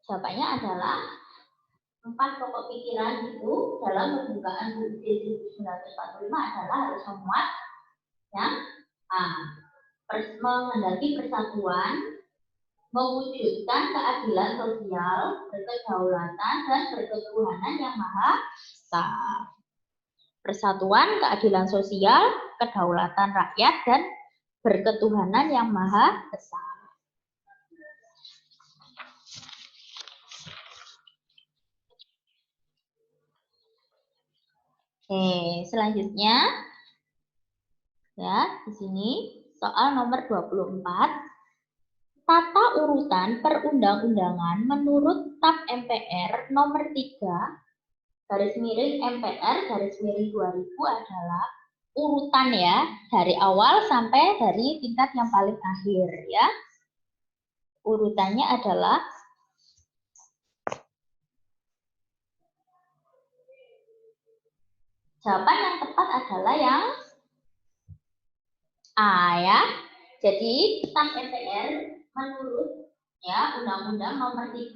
jawabannya adalah 4 pokok pikiran itu dalam pembukaan UUD 1945 adalah harus memuat yang A. Menghendaki persatuan, mewujudkan keadilan sosial, berkedaulatan, dan berketuhanan yang Maha Esa. Persatuan, keadilan sosial, kedaulatan rakyat, dan berketuhanan yang Maha Esa. Oke, selanjutnya ya, di sini soal nomor 24. Tata urutan perundang-undangan menurut TAP MPR nomor 3 garis miring MPR garis miring 2000 adalah urutan ya, dari awal sampai dari tingkat yang paling akhir ya. Urutannya adalah jawaban yang tepat adalah yang A ya. Jadi TAP MPR menurut ya Undang-Undang nomor 3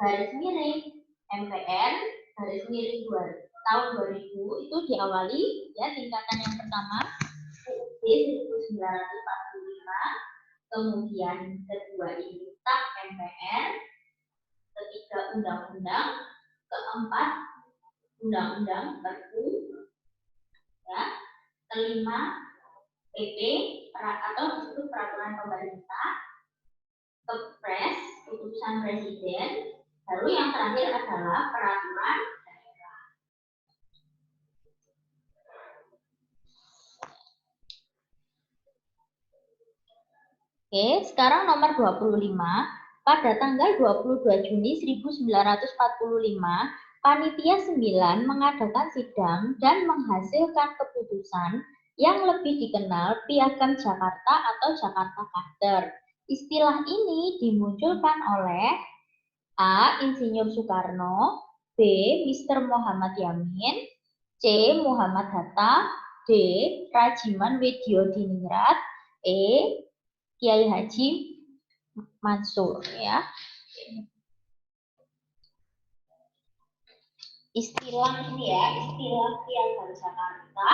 garis miring MPR garis miring tahun 2000 itu diawali ya tingkatan yang pertama UUD 1945, kemudian kedua ini TAP MPR, ketiga undang-undang, keempat undang-undang Perpu, ya, kelima PP atau disebut peraturan pemerintah, Kepres, keputusan presiden, lalu yang terakhir adalah peraturan daerah. Oke, sekarang nomor 25. Pada tanggal 22 Juni 1945, Panitia 9 mengadakan sidang dan menghasilkan keputusan yang lebih dikenal Piagam Jakarta atau Jakarta Charter. Istilah ini dimunculkan oleh A. Insinyur Soekarno, B. Mr. Muhammad Yamin, C. Muhammad Hatta, D. Rajiman Weddiodiningrat, E. Kiai Haji Mansur ya. Istilah ini ya, istilah Piagam Jakarta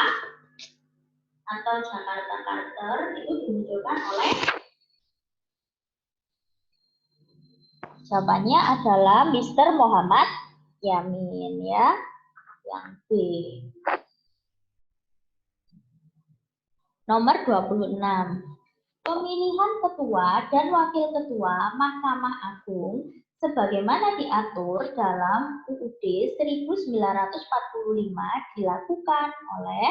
atau Jakarta Charter itu dimunculkan oleh jawabannya adalah Mr. Muhammad Yamin ya. Yang B. Nomor 26. Pemilihan ketua dan wakil ketua Mahkamah Agung sebagaimana diatur dalam UUD 1945 dilakukan oleh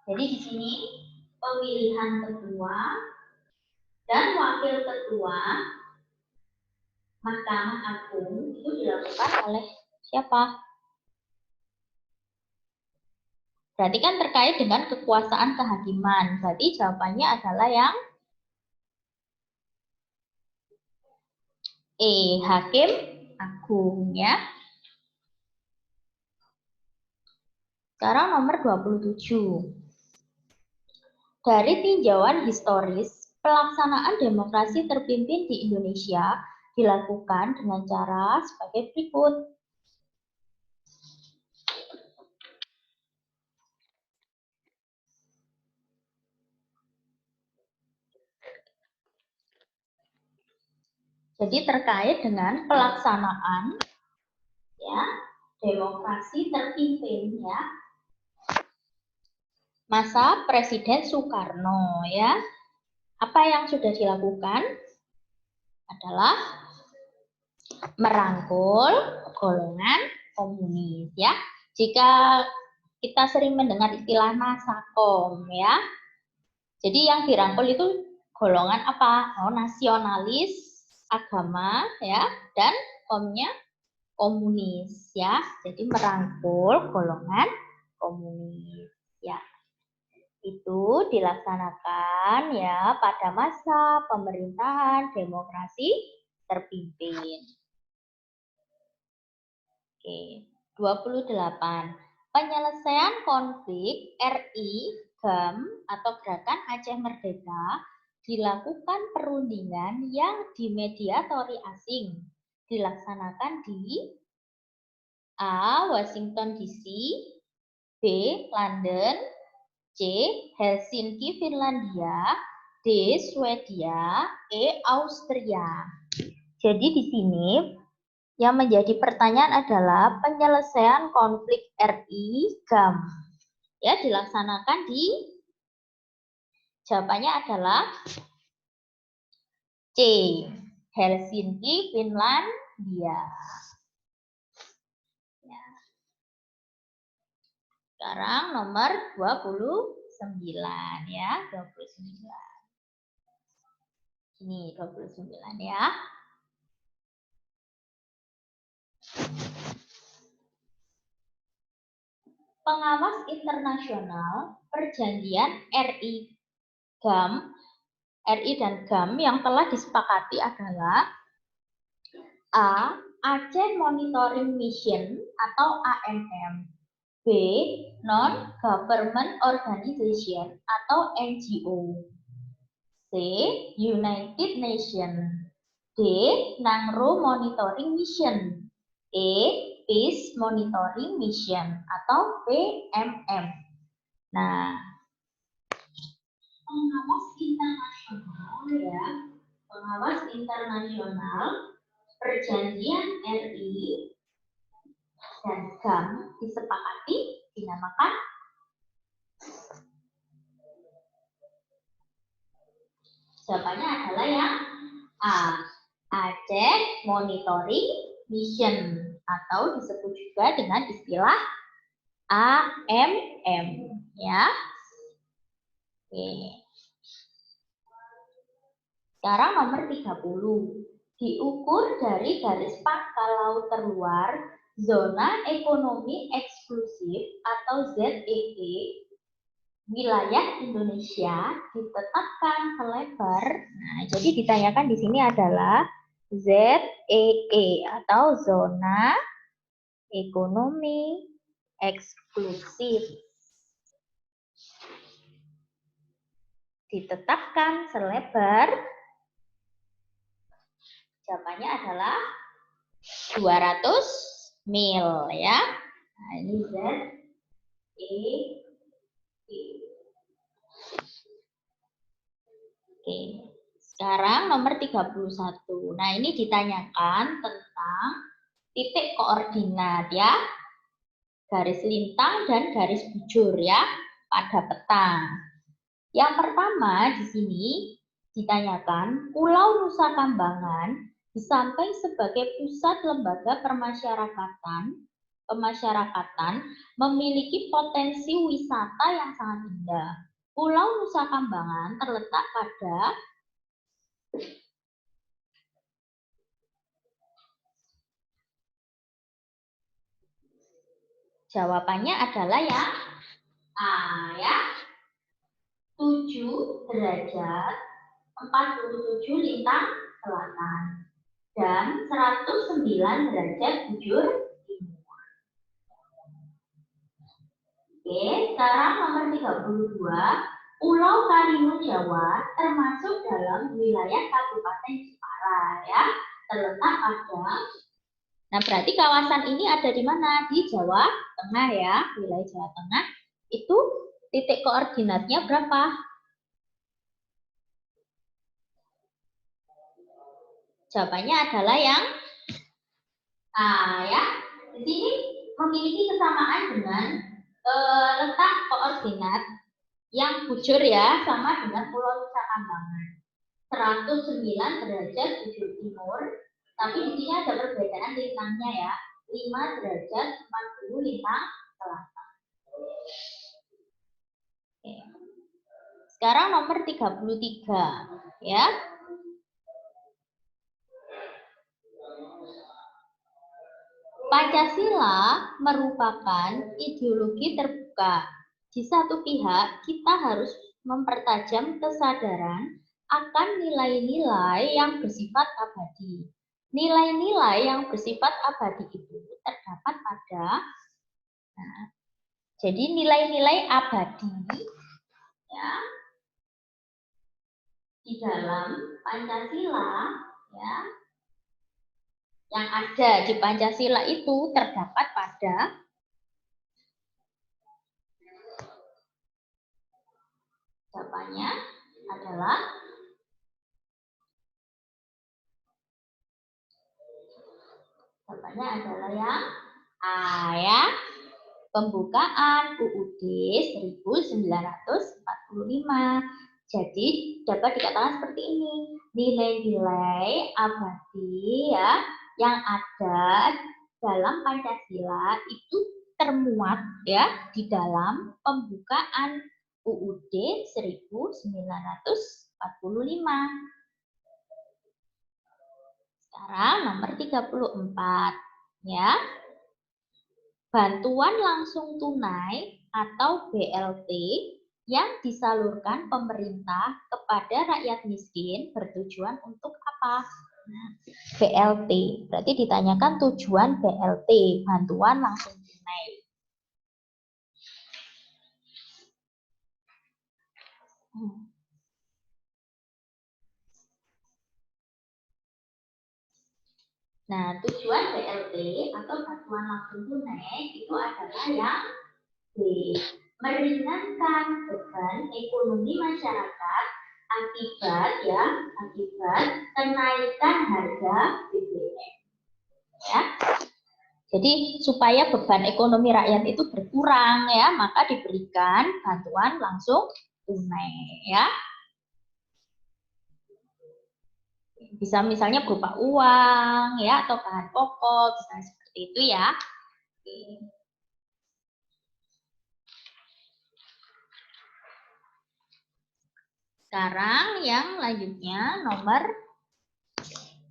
jadi di sini pemilihan ketua dan wakil ketua Mahkamah Agung itu dilakukan oleh siapa? Berarti kan terkait dengan kekuasaan kehakiman. Berarti jawabannya adalah yang E, Hakim Agung ya. Sekarang nomor 27. Dari tinjauan historis, pelaksanaan demokrasi terpimpin di Indonesia dilakukan dengan cara sebagai berikut. Jadi terkait dengan pelaksanaan ya demokrasi terpimpin ya masa Presiden Soekarno ya. Apa yang sudah dilakukan adalah merangkul golongan komunis ya. Jika kita sering mendengar istilah Nasakom ya. Jadi yang dirangkul itu golongan apa? Oh, nasionalis, agama ya, dan komnya komunis ya. Jadi merangkul golongan komunis ya. Itu dilaksanakan ya pada masa pemerintahan demokrasi terpimpin. Oke, 28. Penyelesaian konflik RI GAM atau Gerakan Aceh Merdeka dilakukan perundingan yang dimediatori asing. Dilaksanakan di A. Washington DC, B. London, C. Helsinki Finlandia, D. Swedia, E. Austria. Jadi di sini yang menjadi pertanyaan adalah penyelesaian konflik RI GAM. Ya, dilaksanakan di jawabannya adalah C. Helsinki Finlandia. Ya. Sekarang nomor 29 ya, 29. Ini 29 ya. Pengawas internasional perjanjian RI GAM, RI dan GAM yang telah disepakati adalah A. Aceh Monitoring Mission atau AMM, B. Non-Government Organization atau NGO, C. United Nations, D. Nangro Monitoring Mission, E. Peace Monitoring Mission atau PMM. Nah, pengawas internasional ya, pengawas internasional perjanjian RI dan GAM disepakati dinamakan jawabannya adalah yang A. Aceh Monitoring Mission atau disebut juga dengan istilah AMM ya. Oke. Sekarang nomor 30. Diukur dari garis pangkal laut terluar zona ekonomi eksklusif atau ZEE wilayah Indonesia ditetapkan selebar. Nah, jadi ditanyakan di sini adalah ZEE atau zona ekonomi eksklusif. Ditetapkan selebar, jawabannya adalah 200 mil ya. Nah, ini ZEE. Oke. Sekarang nomor 31. Nah, ini ditanyakan tentang titik koordinat ya. Garis lintang dan garis bujur ya pada peta. Yang pertama di sini ditanyakan Pulau Nusa Kambangan disampaikan sebagai pusat lembaga pemasyarakatan memiliki potensi wisata yang sangat indah. Pulau Nusa Kambangan terletak pada jawabannya adalah yang A ya. 7 derajat 47 lintang selatan dan 109 derajat bujur timur. Oke, sekarang nomor 32. Pulau Karimun Jawa termasuk dalam wilayah Kabupaten Jepara ya. Terletak pada. Nah, berarti kawasan ini ada di mana? Di Jawa Tengah ya, wilayah Jawa Tengah. Itu titik koordinatnya berapa? Jawabannya adalah yang A ya. Di sini memiliki kesamaan dengan letak koordinat yang bujur ya, sama dengan Pulau Nusa Kambangan. 109 derajat bujur timur, tapi di sini ada perbedaan lintangnya ya. 5 derajat 40 lintang selatan. Oke. Sekarang nomor 33. Ya. Pancasila merupakan ideologi terbuka. Di satu pihak, kita harus mempertajam kesadaran akan nilai-nilai yang bersifat abadi. Nilai-nilai yang bersifat abadi itu terdapat pada, jadi nilai-nilai abadi ya, di dalam Pancasila ya, yang ada di Pancasila itu terdapat pada jawabannya adalah yang A ya. Pembukaan UUD 1945. Jadi dapat dikatakan seperti ini. Nilai-nilai abadi ya yang ada dalam Pancasila itu termuat ya di dalam pembukaan UUD 1945. Sekarang nomor 34 ya. Bantuan langsung tunai atau BLT yang disalurkan pemerintah kepada rakyat miskin bertujuan untuk apa? Nah, BLT. Berarti ditanyakan tujuan BLT, bantuan langsung tunai. Nah, tujuan BLT atau bantuan langsung tunai itu adalah yang B. Meringankan beban ekonomi masyarakat akibat kenaikan harga BBM. Ya. Jadi supaya beban ekonomi rakyat itu berkurang ya, maka diberikan bantuan langsung tunai ya. Bisa misalnya berupa uang ya atau bahan pokok, misalnya seperti itu ya. Sekarang yang lanjutnya nomor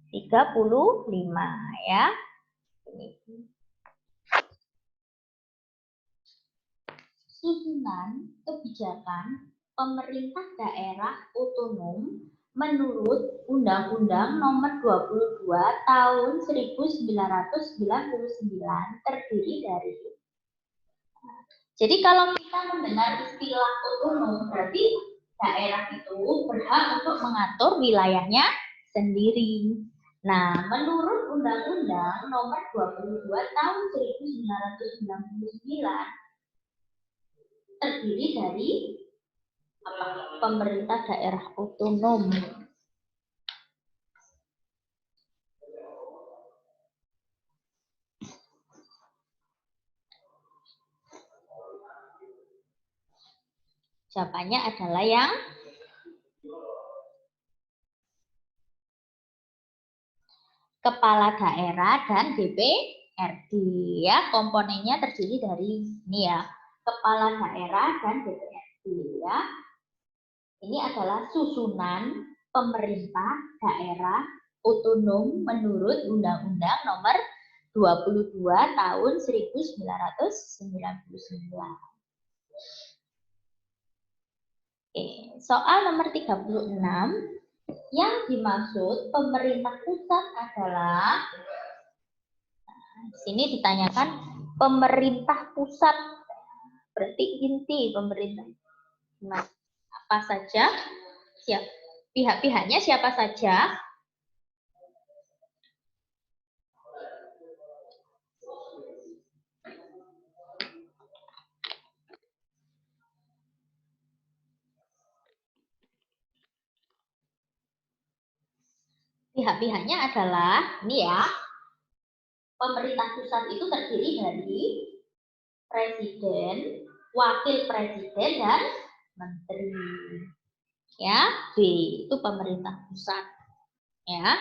35 ya. Susunan kebijakan pemerintah daerah otonom menurut Undang-Undang Nomor 22 Tahun 1999 terdiri dari. Jadi kalau kita mendengar istilah otonom, berarti daerah itu berhak untuk mengatur wilayahnya sendiri. Nah, menurut Undang-Undang Nomor 22 Tahun 1999 terdiri dari pemerintah daerah otonom. Jawabannya adalah yang kepala daerah dan DPRD ya. Komponennya terdiri dari ini ya, kepala daerah dan DPRD ya. Ini adalah susunan pemerintah daerah otonom menurut Undang-Undang Nomor 22 Tahun 1999. Oke, soal nomor 36, yang dimaksud pemerintah pusat adalah, di sini ditanyakan pemerintah pusat, berarti inti pemerintah. Nah, apa saja? Pihak-pihaknya siapa saja? Pihak-pihaknya adalah ini ya. Pemerintah pusat itu terdiri dari presiden, wakil presiden dan menteri. Ya, B itu pemerintah pusat. Ya.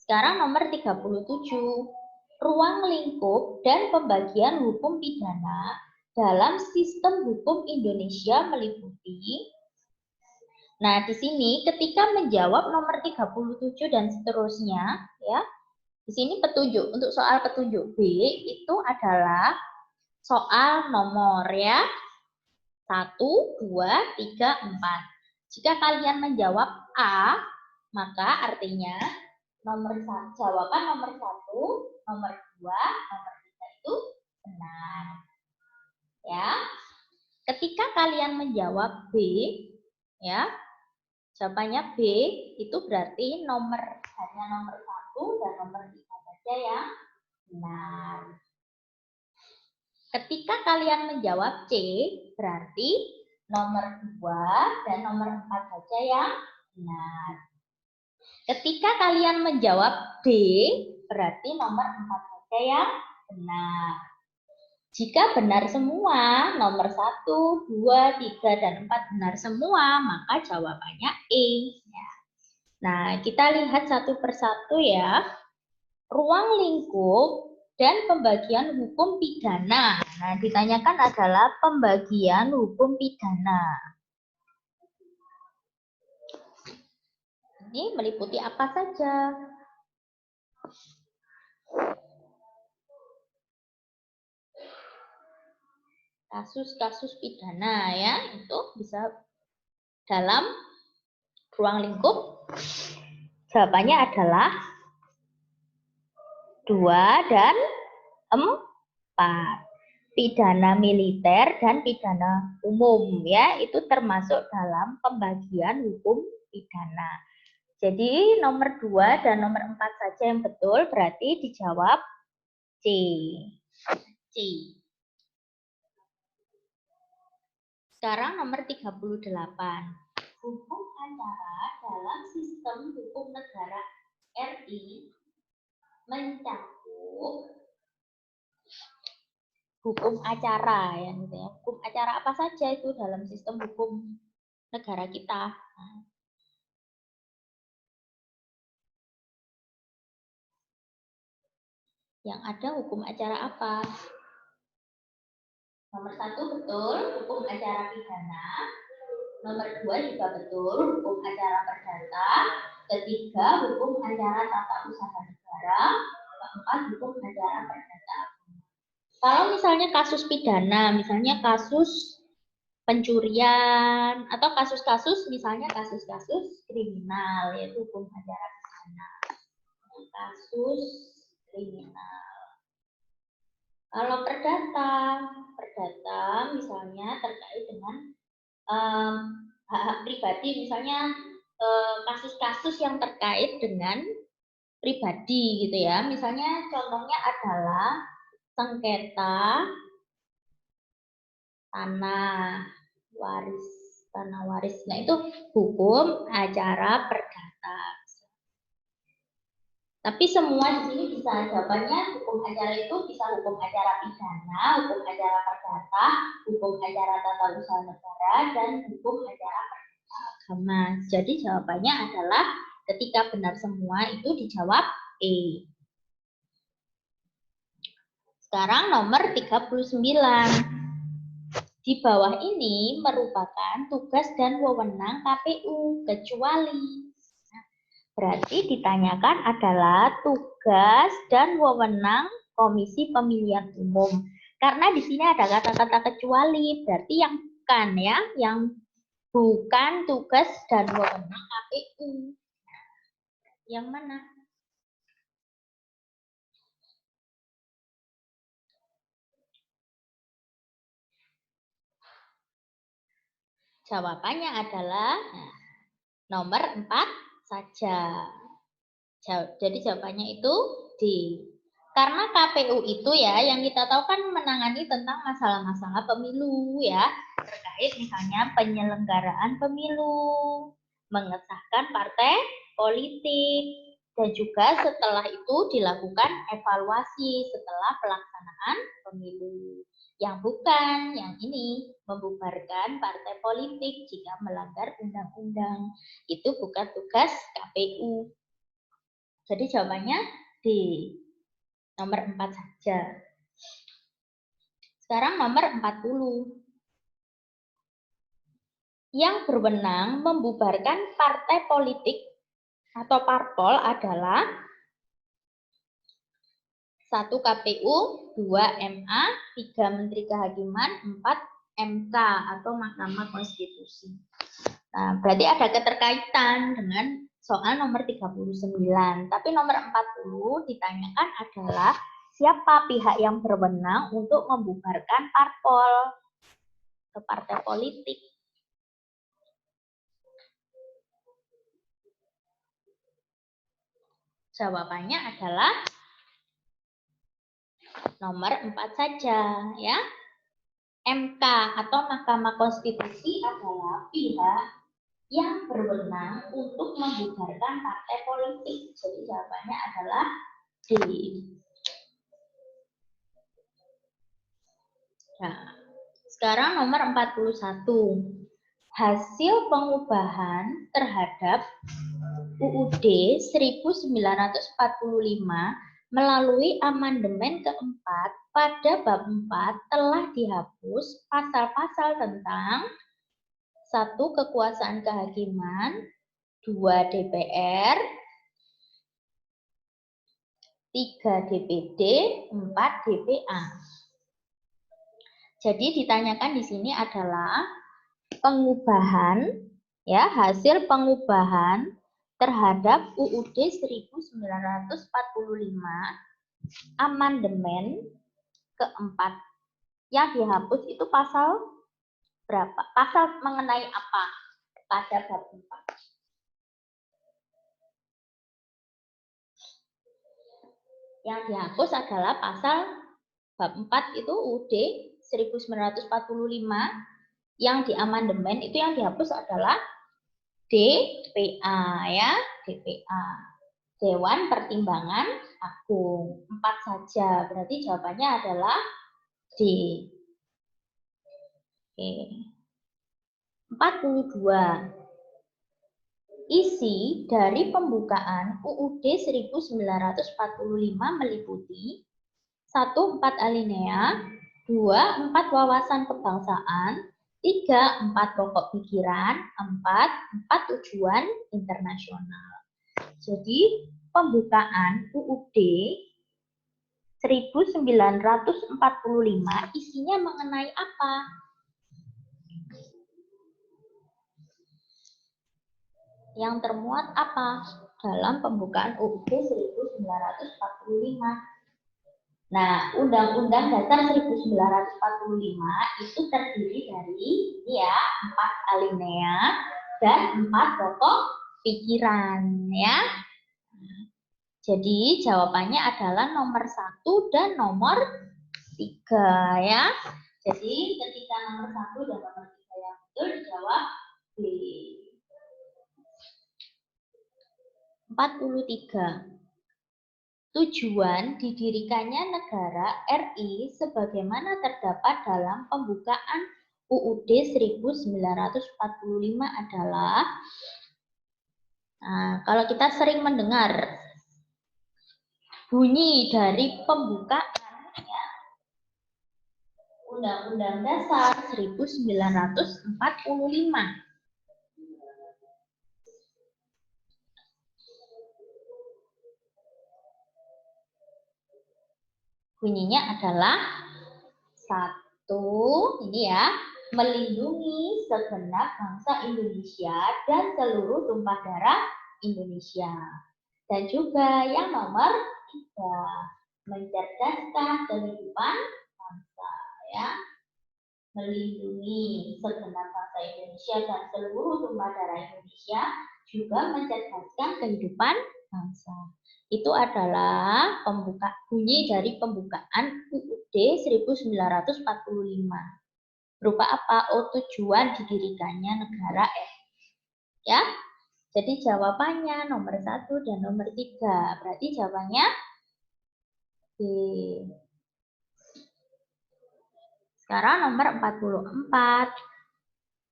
Sekarang nomor 37. Ruang lingkup dan pembagian hukum pidana dalam sistem hukum Indonesia meliputi. Nah, di sini ketika menjawab nomor 37 dan seterusnya, ya, di sini petunjuk. Untuk soal petunjuk B itu adalah soal nomor ya. 1, 2, 3, 4. Jika kalian menjawab A, maka artinya jawaban nomor 1, nomor 2, nomor 3 itu benar. Ya. Ketika kalian menjawab B, ya, jawabannya B itu berarti hanya nomor 1 dan nomor 3 saja yang benar. Ketika kalian menjawab C, berarti nomor 2 dan nomor 4 saja yang benar. Ketika kalian menjawab D, berarti nomor 4 saja yang benar. Jika benar semua, nomor 1, 2, 3, dan 4 benar semua, maka jawabannya E. Nah, kita lihat satu persatu ya. Ruang lingkup dan pembagian hukum pidana. Nah, ditanyakan adalah pembagian hukum pidana. Ini meliputi apa saja? Kasus-kasus pidana ya, itu bisa dalam ruang lingkup. Jawabannya adalah 2 dan 4. Pidana militer dan pidana umum ya, itu termasuk dalam pembagian hukum pidana. Jadi nomor 2 dan nomor 4 saja yang betul, berarti dijawab C. C. Sekarang nomor 38. Hukum acara dalam sistem hukum negara RI mencakup hukum acara ya, gitu ya. Hukum acara apa saja itu dalam sistem hukum negara kita. Yang ada hukum acara apa? Nomor 1 betul, hukum acara pidana. Nomor 2 juga betul, hukum acara perdata. Ketiga, hukum acara tata usaha negara. Keempat, hukum acara perdata. Kalau misalnya kasus pidana, misalnya kasus pencurian atau kasus-kasus misalnya kasus-kasus kriminal, yaitu hukum acara pidana. Kasus kriminal. Kalau perdata misalnya terkait dengan hak-hak pribadi, misalnya kasus-kasus yang terkait dengan pribadi gitu ya. Misalnya contohnya adalah sengketa tanah waris. Nah, itu hukum acara perdata. Tapi semua di sini bisa jawabannya hukum acara itu bisa hukum acara pidana, hukum acara perdata, hukum acara tata usaha negara, dan hukum acara perdata agama. Jadi jawabannya adalah ketika benar semua itu dijawab E. Sekarang nomor 39. Di bawah ini merupakan tugas dan wewenang KPU, kecuali. Berarti ditanyakan adalah tugas dan wewenang Komisi Pemilihan Umum. Karena di sini ada kata-kata kecuali, berarti yang bukan ya, yang bukan tugas dan wewenang KPU. Yang mana? Jawabannya adalah nomor 4 saja. Jadi jawabannya itu D. Karena KPU itu ya, yang kita tahu kan menangani tentang masalah-masalah pemilu ya. Terkait misalnya penyelenggaraan pemilu, mengesahkan partai politik, dan juga setelah itu dilakukan evaluasi setelah pelaksanaan pemilu. Yang bukan, yang ini, membubarkan partai politik jika melanggar undang-undang. Itu bukan tugas KPU. Jadi jawabannya D. Nomor 4 saja. Sekarang nomor 40. yang berwenang membubarkan partai politik atau parpol adalah 1. KPU, 2. MA, 3. Menteri Kehakiman, 4. MK atau Mahkamah Konstitusi. Nah, berarti ada keterkaitan dengan soal nomor 39. Tapi nomor 40 ditanyakan adalah siapa pihak yang berwenang untuk membubarkan parpol ke partai politik. Jawabannya adalah nomor 4 saja, ya. MK atau Mahkamah Konstitusi adalah pihak yang berwenang untuk membubarkan partai politik. Jadi jawabannya adalah D. Nah, sekarang nomor 41. Hasil pengubahan terhadap UUD 1945 melalui amandemen keempat pada bab 4 telah dihapus pasal-pasal tentang 1. Kekuasaan kehakiman, 2. DPR, 3. DPD, 4. DPA. Jadi ditanyakan di sini adalah pengubahan, ya, hasil pengubahan terhadap UUD 1945 amandemen keempat. Yang dihapus itu pasal berapa? Pasal mengenai apa pada bab 4? Yang dihapus adalah pasal bab 4 itu UUD 1945. Yang diamandemen itu yang dihapus adalah DPA, ya, DPA. Dewan Pertimbangan Agung. 4 saja. Berarti jawabannya adalah D. Oke. 42. Isi dari pembukaan UUD 1945 meliputi 1. 4 alinea, 2. 4 wawasan kebangsaan, 3. 4 pokok pikiran, 4 tujuan internasional. Jadi pembukaan UUD 1945 isinya mengenai apa? Yang termuat apa dalam pembukaan UUD 1945? Nah, Undang-Undang Dasar 1945 itu terdiri dari ya 4 alinea dan 4 pokok pikiran, ya. Jadi jawabannya adalah nomor 1 dan nomor 3, ya. Jadi ketika nomor 1 dan nomor 3 yang betul dijawab B. 43. Tujuan didirikannya negara RI sebagaimana terdapat dalam pembukaan UUD 1945 adalah, nah, kalau kita sering mendengar bunyi dari pembukaan, ya, Undang-Undang Dasar 1945. Bunyinya adalah 1, ini ya, melindungi segenap bangsa Indonesia dan seluruh tumpah darah Indonesia. Dan juga yang nomor 3, mencerdaskan kehidupan bangsa, ya. Melindungi segenap bangsa Indonesia dan seluruh tumpah darah Indonesia, juga mencerdaskan kehidupan bangsa. Itu adalah bunyi dari pembukaan UUD 1945. Berupa apa? Oh, tujuan didirikannya negara ya. Jadi jawabannya nomor 1 dan nomor 3. Berarti jawabannya B. Sekarang nomor 44.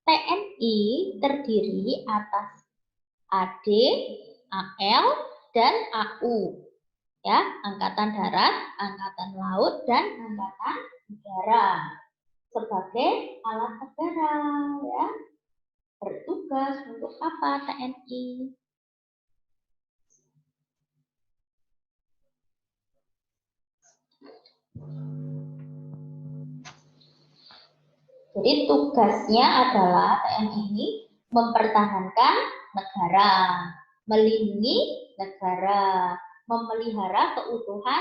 TNI terdiri atas AD, AL, dan AU. Ya, Angkatan Darat, Angkatan Laut, dan Angkatan Udara sebagai alat negara, ya. bertugas untuk apa TNI? Jadi tugasnya adalah TNI ini mempertahankan negara, melindungi negara, memelihara keutuhan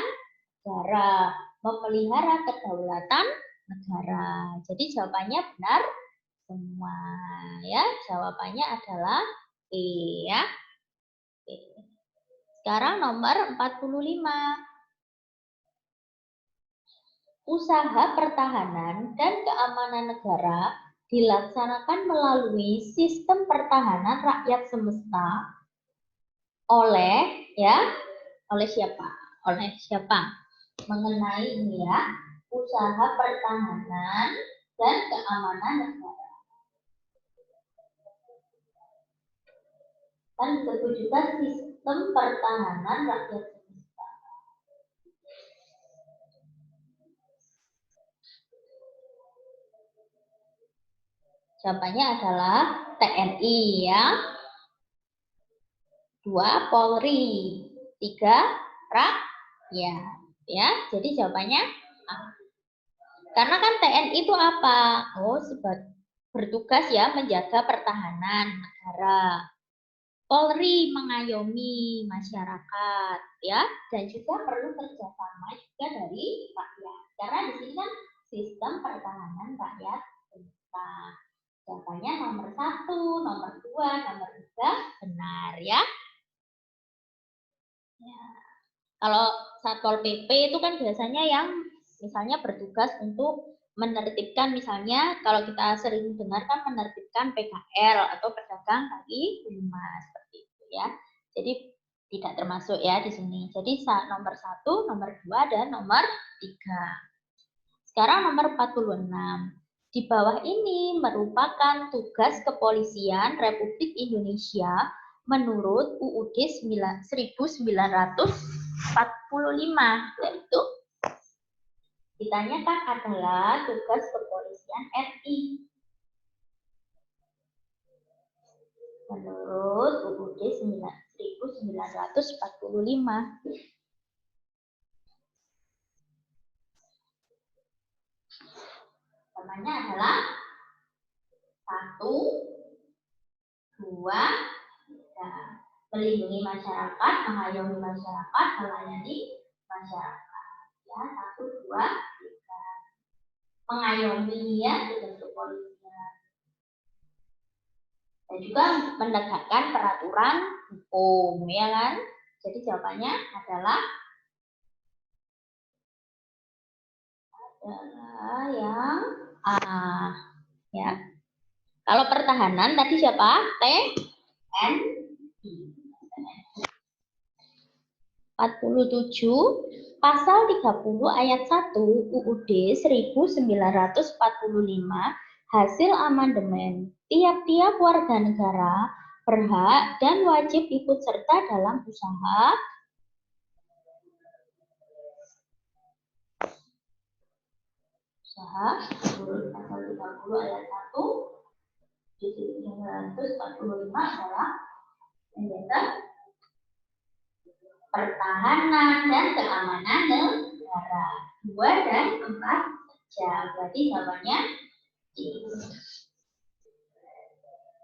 negara, memelihara kedaulatan negara. Jadi jawabannya benar semua ya. Jawabannya adalah E ya. E. Sekarang nomor 45. Usaha pertahanan dan keamanan negara dilaksanakan melalui sistem pertahanan rakyat semesta oleh siapa? Oleh siapa? Mengenai ini ya, usaha pertahanan dan keamanan negara. Kan disebut juga sistem pertahanan rakyat semesta. Jawabannya adalah TNI ya. 2 Polri, 3 rakyat ya. Jadi jawabannya A. Karena kan TNI itu apa? Oh, bertugas ya menjaga pertahanan negara. Polri mengayomi masyarakat ya, dan juga perlu kerjasama juga dari rakyat. Karena di sini kan sistem pertahanan rakyat semesta. Jawabannya nomor 1, nomor 2, nomor 3 benar ya. Ya. Kalau Satpol PP itu kan biasanya yang misalnya bertugas untuk menertibkan, misalnya kalau kita sering dengar kan menertibkan PKL atau pedagang kaki lima seperti itu ya. Jadi tidak termasuk ya di sini. Jadi nomor 1, nomor 2 dan nomor 3. Sekarang nomor 46. Di bawah ini merupakan tugas kepolisian Republik Indonesia menurut UUD 1945, yaitu ditanyakan adalah tugas kepolisian RI menurut UUD 1945. Namanya adalah 1, 2, 3. Melindungi masyarakat, mengayomi masyarakat, melayani masyarakat. Ya, 1, 2, 3. Mengayomi ya, tugas kepolisian. Dan juga menegakkan peraturan hukum, ya kan? Jadi jawabannya adalah yang A. Ya. Kalau pertahanan tadi siapa? TNI. 47 Pasal 30 ayat 1 UUD 1945 hasil amandemen. Tiap-tiap warga negara berhak dan wajib ikut serta dalam usaha menurut pasal 30 ayat 1 1945 adalah menjaga pertahanan dan keamanan negara. 2 dan 4 saja. Berarti jawabannya C.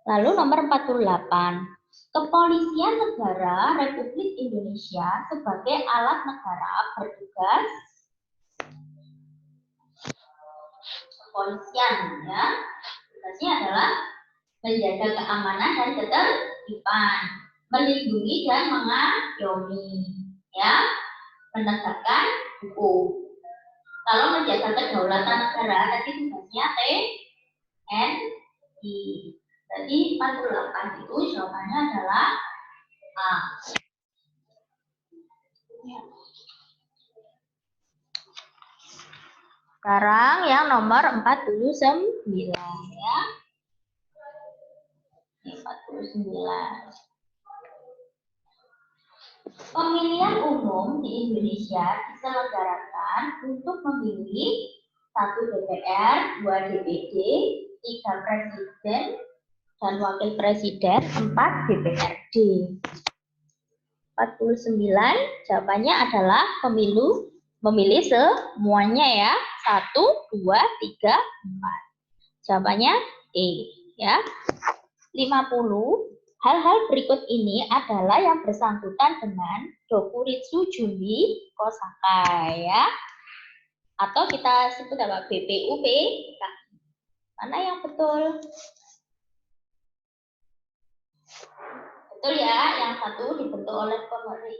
Lalu nomor 48. Kepolisian Negara Republik Indonesia sebagai alat negara bertugas kepolisian ya. Tugasnya adalah menjaga keamanan dan ketertiban, melindungi dan mengayomi, ya, menegakkan hukum. Kalau menjaga kedaulatan negara, tadi tugasnya TNI. Jadi 48 itu jawabannya adalah A. Sekarang yang nomor 49 ya. 49. Pemilihan umum di Indonesia diselenggarakan untuk memilih 1 DPR, 2 DPD, 3 presiden, dan Wakil Presiden 4 DPRD. 49 jawabannya adalah memilih semuanya ya. 1, 2, 3, 4. Jawabannya E ya. 50. Hal-hal berikut ini adalah yang bersangkutan dengan Dokuritsu Jumbi Kosakai ya. Atau kita sebut apa? BPUP. Mana yang betul? Betul ya, yang satu dibentuk oleh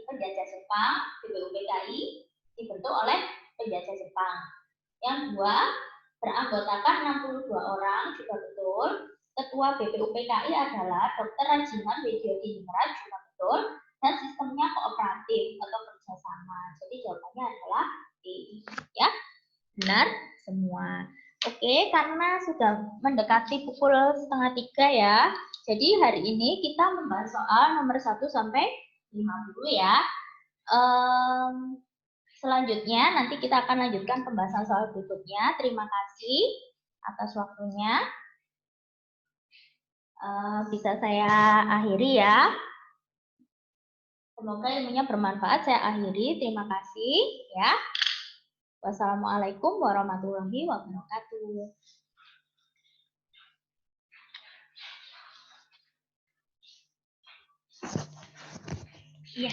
penjajah Jepang, BPUPKI, dibentuk oleh penjajah Jepang. Yang dua, beranggotakan 62 orang, juga betul. Ketua BPUPKI adalah Dr. Rajiman Widyodiningrat, juga betul. Dan sistemnya kooperatif atau kerjasama. Jadi jawabannya adalah D. Ya, benar semua. Oke, karena sudah mendekati pukul 2:30 ya. Jadi hari ini kita membahas soal nomor 1 sampai 50 ya. Selanjutnya nanti kita akan lanjutkan pembahasan soal berikutnya. Terima kasih atas waktunya. Bisa saya akhiri ya. Semoga ilmunya bermanfaat. Saya akhiri. Terima kasih ya. Wassalamualaikum warahmatullahi wabarakatuh. Ya.